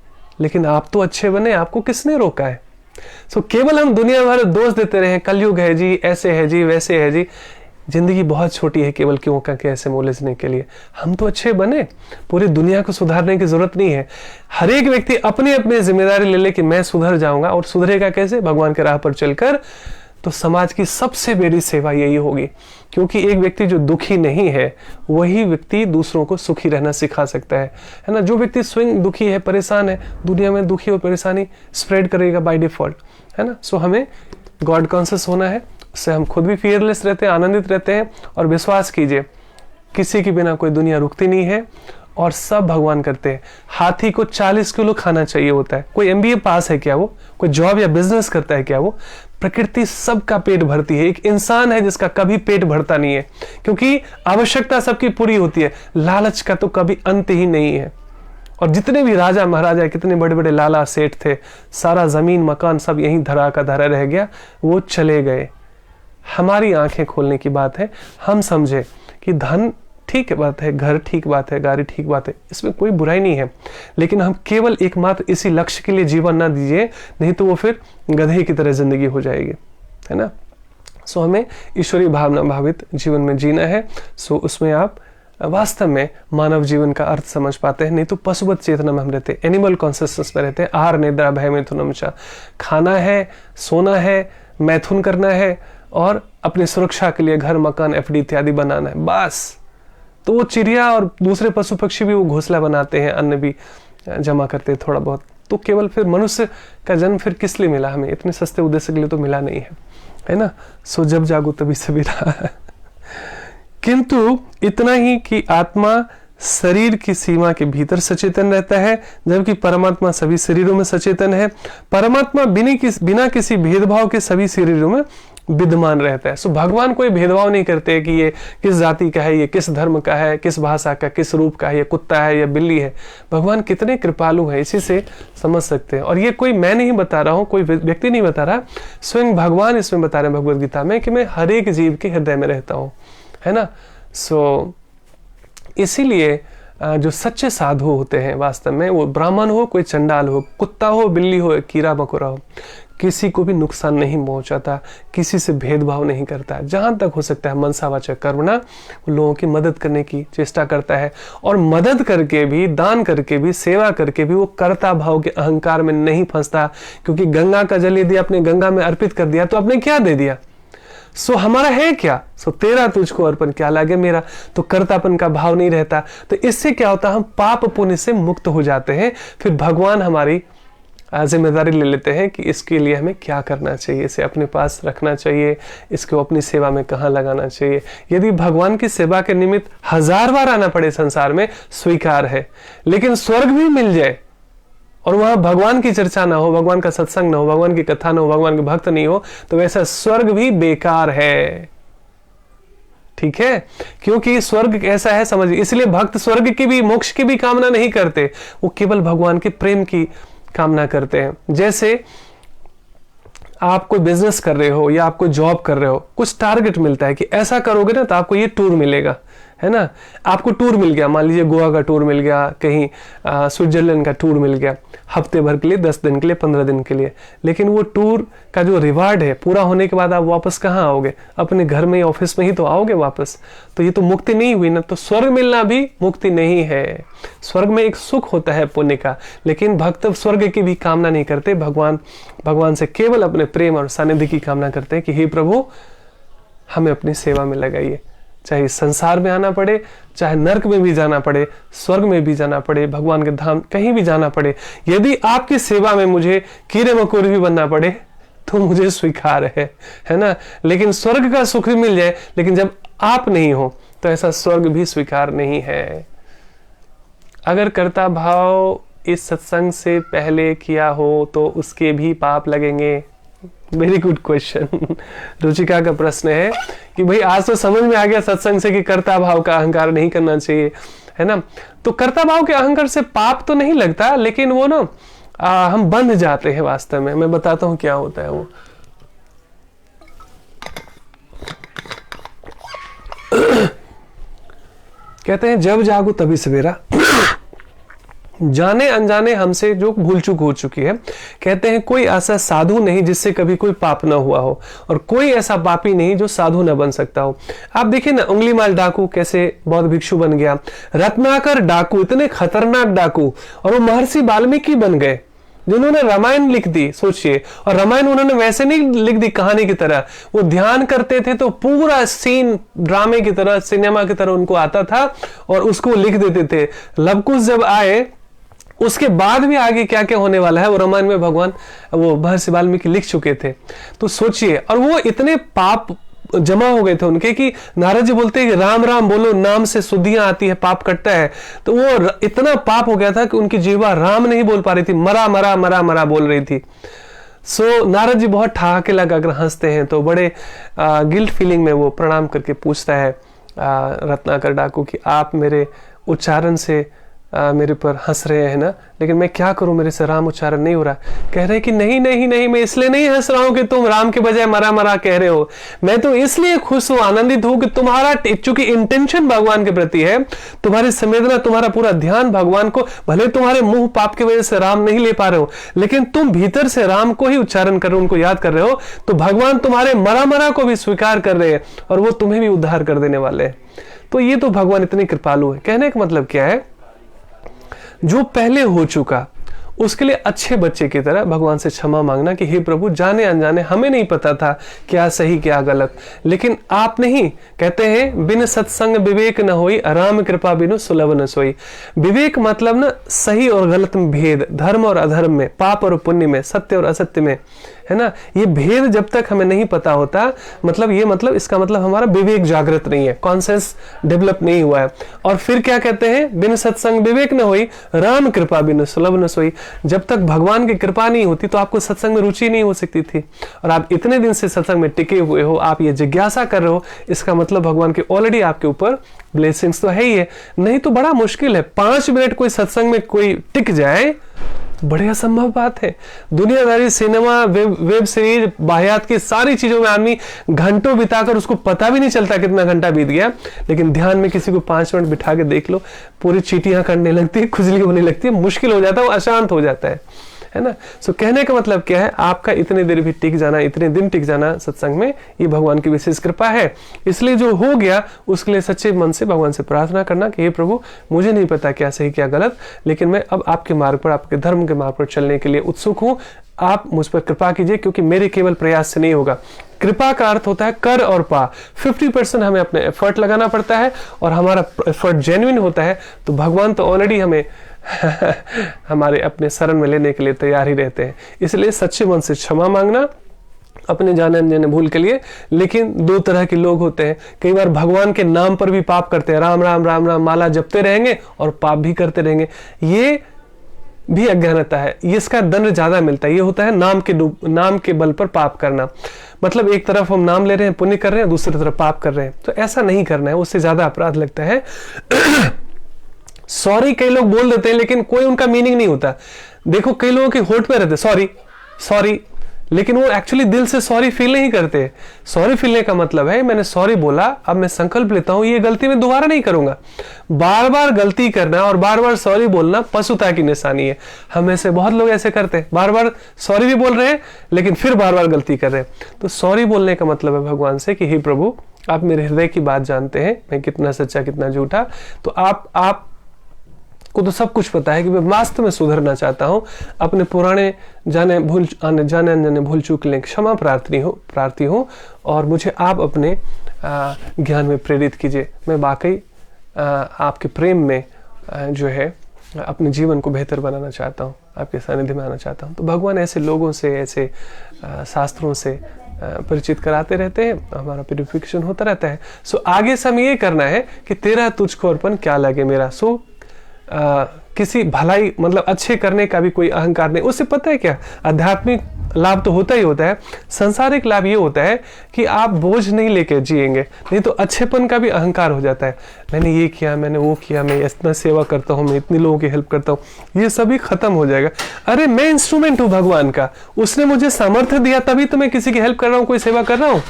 लेकिन आप तो अच्छे बने, आपको किसने रोका है। सो केवल हम दुनिया भर दोष देते रहे, कलयुग है जी, ऐसे है जी, वैसे है जी। जिंदगी बहुत छोटी है केवल क्यों का कैसे उलझने के लिए। हम तो अच्छे बने, पूरी दुनिया को सुधारने की जरूरत नहीं है। हर एक व्यक्ति अपनी अपनी जिम्मेदारी ले ले कि मैं सुधर जाऊंगा, और सुधरेगा कैसे? भगवान के राह पर चलकर। तो समाज की सबसे बड़ी सेवा यही होगी, क्योंकि एक व्यक्ति जो दुखी नहीं है वही व्यक्ति दूसरों को सुखी रहना सिखा सकता है ना। जो व्यक्ति स्वयं दुखी है, परेशान है, दुनिया में दुखी और परेशानी स्प्रेड करेगा बाय डिफॉल्ट, है ना। सो हमें गॉड कॉन्शियस होना है, उससे हम खुद भी फियरलेस रहते हैं, आनंदित रहते हैं। और विश्वास कीजिए किसी के बिना कोई दुनिया रुकती नहीं है, और सब भगवान करते हैं। हाथी को 40 किलो खाना चाहिए होता है। कोई MBA पास है क्या वो? कोई जॉब या बिजनेस करता है क्या वो? प्रकृति सबका पेट भरती है। एक इंसान है जिसका कभी पेट भरता नहीं है, क्योंकि आवश्यकता सबकी पूरी होती है। लालच का तो कभी अंत ही नहीं है। और जितने भी राजा महाराजा, कितने बड़े बड़े लाला सेठ थे, सारा जमीन मकान सब यहीं धरा का धरा रह गया, वो चले गए। हमारी आंखें खोलने की बात है, हम समझे कि धन ठीक बात है, घर ठीक बात है, गाड़ी ठीक बात है, इसमें कोई बुराई नहीं है, लेकिन हम केवल एकमात्र इसी लक्ष्य के लिए जीवन ना दीजिए, नहीं तो वो फिर गधे की तरह जिंदगी हो जाएगी, है ना। सो हमें ईश्वरीय भावना भावित जीवन में जीना है। सो उसमें आप वास्तव में मानव जीवन का अर्थ समझ पाते हैं। नहीं तो पशुवत चेतना में हम रहते हैं, एनिमल कॉन्शियसनेस में रहते हैं। आहार निद्रा भय मैथुनम च, खाना है, सोना है, मैथुन करना है, और अपनी सुरक्षा के लिए घर मकान FD इत्यादि बनाना है, बस। तो वो चिड़िया और दूसरे पशु पक्षी भी वो घोंसला बनाते हैं, अन्न भी जमा करते हैं थोड़ा बहुत। तो केवल फिर मनुष्य का जन्म फिर किस लिए मिला हमें? इतने सस्ते उद्देश्य के लिए तो मिला नहीं है ना। सो जब जागो तभी सवेरा। किंतु इतना ही कि आत्मा शरीर की सीमा के भीतर सचेतन रहता है, जबकि परमात्मा सभी शरीरों में सचेतन है। परमात्मा बिना किसी भेदभाव के सभी शरीरों में विद्यमान रहता है। सो भगवान कोई भेदभाव नहीं करते कि ये किस जाति का है, ये किस धर्म का है, किस भाषा का, किस रूप का है, ये कुत्ता है या बिल्ली है। भगवान कितने कृपालु है, इसी से समझ सकते हैं। और ये कोई मैं नहीं बता रहा हूँ, कोई व्यक्ति नहीं बता रहा, स्वयं भगवान इसमें बता रहे हैं भगवद गीता में कि मैं हर एक जीव के हृदय में रहता हूँ, है ना। सो इसीलिए जो सच्चे साधु होते हैं वास्तव में, वो ब्राह्मण हो, कोई चंडाल हो, कुत्ता हो, बिल्ली हो, कीड़ा मकोड़ा हो, किसी को भी नुकसान नहीं पहुंचाता, किसी से भेदभाव नहीं करता। जहां तक हो सकता है मनसावाचक कर्मणा, लोगों की मदद करने की चेष्टा करता है। और मदद करके भी, दान करके भी, सेवा करके भी वो कर्ता भाव के अहंकार में नहीं फंसता। क्योंकि गंगा का जल यदि आपने गंगा में अर्पित कर दिया तो आपने क्या दे दिया? सो हमारा है क्या? सो तेरा तुझको अर्पण क्या लागे मेरा। तो कर्तापन का भाव नहीं रहता। तो इससे क्या होता है, हम पाप पुण्य से मुक्त हो जाते हैं। फिर भगवान हमारी जिम्मेदारी ले लेते हैं कि इसके लिए हमें क्या करना चाहिए, इसे अपने पास रखना चाहिए, इसको अपनी सेवा में कहाँ लगाना चाहिए। यदि भगवान की सेवा के निमित्त 1000 बार आना पड़े संसार में, स्वीकार है। लेकिन स्वर्ग भी मिल जाए और वहां भगवान की चर्चा ना हो, भगवान का सत्संग ना हो, भगवान की कथा ना हो, भगवान के भक्त नहीं हो, तो वैसा स्वर्ग भी बेकार है। ठीक है, क्योंकि स्वर्ग ऐसा है, समझिए। इसलिए भक्त स्वर्ग की भी, मोक्ष की भी कामना नहीं करते, वो केवल भगवान के प्रेम की कामना करते हैं। जैसे आप कोई बिजनेस कर रहे हो या आप कोई जॉब कर रहे हो, कुछ टारगेट मिलता है कि ऐसा करोगे ना तो आपको ये टूर मिलेगा, है ना। आपको टूर मिल गया, मान लीजिए गोवा का टूर मिल गया, कहीं स्विट्जरलैंड का टूर मिल गया, हफ्ते भर के लिए, 10 दिन के लिए, 15 दिन के लिए, लेकिन वो टूर का जो रिवार्ड है पूरा होने के बाद आप वापस कहाँ आओगे? अपने घर में, ऑफिस में ही तो आओगे वापस। तो ये तो मुक्ति नहीं हुई ना। तो स्वर्ग मिलना भी मुक्ति नहीं है। स्वर्ग में एक सुख होता है पुण्य का, लेकिन भक्त स्वर्ग की भी कामना नहीं करते। भगवान से केवल अपने प्रेम और सानिध्य की कामना करते हैं कि हे प्रभु हमें अपनी सेवा में लगाइए, चाहे संसार में आना पड़े, चाहे नरक में भी जाना पड़े, स्वर्ग में भी जाना पड़े, भगवान के धाम कहीं भी जाना पड़े, यदि आपकी सेवा में मुझे कीड़े मकोड़े भी बनना पड़े तो मुझे स्वीकार है ना। लेकिन स्वर्ग का सुख भी मिल जाए, लेकिन जब आप नहीं हो तो ऐसा स्वर्ग भी स्वीकार नहीं है। अगर कर्ता भाव इस सत्संग से पहले किया हो तो उसके भी पाप लगेंगे। Very good question. रुचिका का प्रश्न है कि भाई आज तो समझ में आ गया सत्संग से कि कर्ता भाव का अहंकार नहीं करना चाहिए, है ना। तो कर्ता भाव के अहंकार से पाप तो नहीं लगता, लेकिन वो ना हम बंध जाते हैं वास्तव में। मैं बताता हूं क्या होता है वो। कहते हैं जब जागो तभी सवेरा। जाने अनजाने हमसे जो भूल चूक हो चुकी है, कहते हैं कोई ऐसा साधु नहीं जिससे कभी कोई पाप ना हुआ हो, और कोई ऐसा पापी नहीं जो साधु ना बन सकता हो। आप देखिए ना, उंगली माल डाकू कैसे बौद्ध भिक्षु बन गया, रत्नाकर डाकू इतने खतरनाक डाकू, और वो महर्षि वाल्मीकि बन गए जिन्होंने रामायण लिख दी। सोचिए, और रामायण उन्होंने वैसे नहीं लिख दी कहानी की तरह, वो ध्यान करते थे तो पूरा सीन ड्रामे की तरह, सिनेमा की तरह उनको आता था और उसको लिख देते थे। लवकुश जब आए उसके बाद भी आगे क्या क्या होने वाला है वो रामायण में भगवान वो महर्षि वाल्मीकि लिख चुके थे। तो सोचिए, और वो इतने पाप जमा हो गए थे उनके कि नारद जी बोलते हैं कि राम राम बोलो, नाम से शुद्धियां आती है, पाप कटता है। तो वो इतना पाप हो गया था कि उनकी जीवा राम नहीं बोल पा रही थी, मरा मरा मरा मरा बोल रही थी। सो नारद जी बहुत ठहाके लगाकर हंसते हैं, तो बड़े गिल्ट फीलिंग में वो प्रणाम करके पूछता है रत्नाकर डाकू कि आप मेरे उच्चारण से मेरे पर हंस रहे हैं ना, लेकिन मैं क्या करूं, मेरे से राम उच्चारण नहीं हो रहा। कह रहे कि नहीं नहीं नहीं, मैं इसलिए नहीं हंस रहा हूं कि तुम राम के बजाय मरा मरा कह रहे हो, मैं तो इसलिए खुश हूं, आनंदित हूं कि तुम्हारा चूंकि इंटेंशन भगवान के प्रति है, तुम्हारी संवेदना, तुम्हारा पूरा ध्यान भगवान को, भले तुम्हारे मुंह पाप की वजह से राम नहीं ले पा रहे हो, लेकिन तुम भीतर से राम को ही उच्चारण कर रहे हो, उनको याद कर रहे हो, तो भगवान तुम्हारे मरा मरा को भी स्वीकार कर रहे हैं और वो तुम्हें भी उद्धार कर देने वाले हैं। तो ये तो भगवान इतने कृपालु है। कहने का मतलब क्या है, जो पहले हो चुका उसके लिए अच्छे बच्चे की तरह भगवान से क्षमा मांगना कि हे प्रभु, जाने अनजाने हमें नहीं पता था क्या सही क्या गलत, लेकिन आप नहीं, कहते हैं बिन सत्संग विवेक न होई, राम कृपा बिनु सुलभ न सोई। विवेक मतलब ना सही और गलत में भेद, धर्म और अधर्म में, पाप और पुण्य में, सत्य और असत्य में, है ना। ये भेद जब तक हमें नहीं पता होता, मतलब ये मतलब इसका मतलब हमारा विवेक जागृत नहीं है, कॉन्शियस डेवलप नहीं हुआ है। और फिर क्या कहते हैं, बिन सत्संग विवेक न होई, राम कृपा बिनु सुलभ न सोई। जब तक भगवान की कृपा नहीं होती तो आपको सत्संग में रुचि नहीं हो सकती थी, और आप इतने दिन से सत्संग में टिके हुए हो, आप ये जिज्ञासा कर रहे हो, इसका मतलब भगवान के ऑलरेडी आपके ऊपर ब्लेसिंग्स तो है ही है। नहीं तो बड़ा मुश्किल है 5 मिनट कोई सत्संग में कोई टिक जाए, बड़े असंभव बात है। दुनियादारी, सिनेमा, वेब सीरीज, बाह्यात की सारी चीजों में आदमी घंटों बिताकर उसको पता भी नहीं चलता कितना घंटा बीत गया, लेकिन ध्यान में किसी को 5 मिनट बिठा के देख लो, पूरी चीटियां करने लगती है, खुजली होने लगती है, मुश्किल हो जाता है, वो अशांत हो जाता है ना। सो कहने का मतलब क्या है, आपका इतने देर भी टिक जाना, इतने दिन टिक जाना सत्संग में, ये भगवान की विशेष कृपा है। इसलिए जो हो गया उसके लिए सच्चे मन से भगवान से प्रार्थना करना कि हे प्रभु, मुझे नहीं पता क्या सही क्या गलत, लेकिन मैं अब आपके मार्ग पर, आपके धर्म के मार्ग पर चलने के लिए उत्सुक हूं, आप मुझ पर कृपा कीजिए, क्योंकि मेरे केवल प्रयास से नहीं होगा। कृपा का अर्थ होता है कर और पा। 50% हमें अपने एफर्ट लगाना पड़ता है, और हमारा एफर्ट जेन्युइन होता है तो भगवान तो ऑलरेडी हमें हमारे अपने शरण में लेने के लिए तैयार ही रहते हैं। इसलिए सच्चे मन से क्षमा मांगना अपने जाने अनजाने भूल के लिए। लेकिन 2 तरह के लोग होते हैं, कई बार भगवान के नाम पर भी पाप करते हैं, राम राम राम राम माला जपते रहेंगे और पाप भी करते रहेंगे, ये भी अज्ञानता है, इसका दंड ज्यादा मिलता है। ये होता है नाम के बल पर पाप करना, मतलब एक तरफ हम नाम ले रहे हैं, पुण्य कर रहे हैं, दूसरी तरफ पाप कर रहे हैं, तो ऐसा नहीं करना है, उससे ज्यादा अपराध लगता है। सॉरी कई लोग बोल देते हैं, लेकिन कोई उनका मीनिंग नहीं होता। देखो कई लोगों के होठ पे रहते सॉरी सॉरी, लेकिन वो एक्चुअली दिल से सॉरी फील नहीं करते। सॉरी फीलने का मतलब है मैंने सॉरी बोला, अब मैं संकल्प लेता हूं ये गलती मैं दोबारा नहीं करूंगा। बार बार गलती करना और बार बार सॉरी बोलना पशुता की निशानी है। हम में से बहुत लोग ऐसे करते हैं, बार बार सॉरी भी बोल रहे हैं लेकिन फिर बार बार गलती कर रहे हैं। तो सॉरी बोलने का मतलब है भगवान से कि हे प्रभु, आप मेरे हृदय की बात जानते हैं, मैं कितना सच्चा कितना झूठा, तो आप को तो सब कुछ पता है कि मैं वास्तव में सुधरना चाहता हूं, अपने पुराने जाने अनजाने भूल चूक के लिए क्षमा प्रार्थी हूं और मुझे आप अपने ज्ञान में प्रेरित कीजिए। मैं वाकई आपके प्रेम में जो है अपने जीवन को बेहतर बनाना चाहता हूं, आपके सानिध्य में आना चाहता हूं। तो भगवान ऐसे लोगों से, ऐसे शास्त्रों से परिचित कराते रहते हैं, हमारा प्यूरिफिकेशन होता रहता है। सो आगे से हमें ये करना है कि तेरा तुझको अर्पण क्या लगे मेरा। सो किसी भलाई मतलब अच्छे करने का भी कोई अहंकार नहीं। उससे पता है क्या, आध्यात्मिक लाभ तो होता ही होता है, सांसारिक लाभ ये होता है कि आप बोझ नहीं लेके जिएंगे। नहीं तो अच्छेपन का भी अहंकार हो जाता है, मैंने ये किया, मैंने वो किया, मैं इतना सेवा करता हूँ, मैं इतनी लोगों की हेल्प करता हूँ, ये सभी खत्म हो जाएगा। अरे मैं इंस्ट्रूमेंट हूँ भगवान का, उसने मुझे सामर्थ्य दिया तभी तो मैं किसी की हेल्प कर रहा हूँ, कोई सेवा कर रहा हूँ।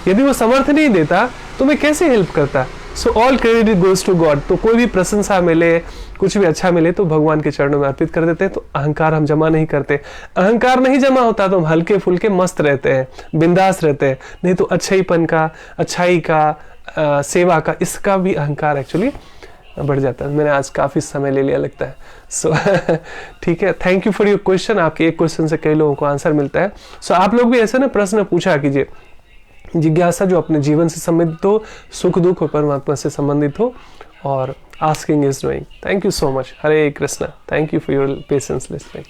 यदि वो सामर्थ्य नहीं देता तो मैं कैसे हेल्प करता। So all credit goes to God. तो कोई भी प्रशंसा मिले, कुछ भी अच्छा मिले तो भगवान के चरणों में अर्पित कर देते हैं। तो अहंकार हम जमा नहीं करते। अहंकार नहीं जमा होता तो हम हल्के फुल्के मस्त रहते हैं, बिंदास रहते हैं। नहीं तो अच्छाईपन का, अच्छाई का, सेवा का, इसका भी अहंकार एक्चुअली बढ़ जाता है। मैंने आज काफी समय ले लिया लगता है। सो ठीक है, thank you for your question. आपके एक क्वेश्चन से कई लोगों को आंसर मिलता है। सो आप लोग भी ऐसे ना प्रश्न पूछा कीजिए, जिज्ञासा जो अपने जीवन से संबंधित हो, सुख दुख और परमात्मा से संबंधित हो, और asking is doing. Thank you so much. Hare Krishna. Thank you for your patience listening.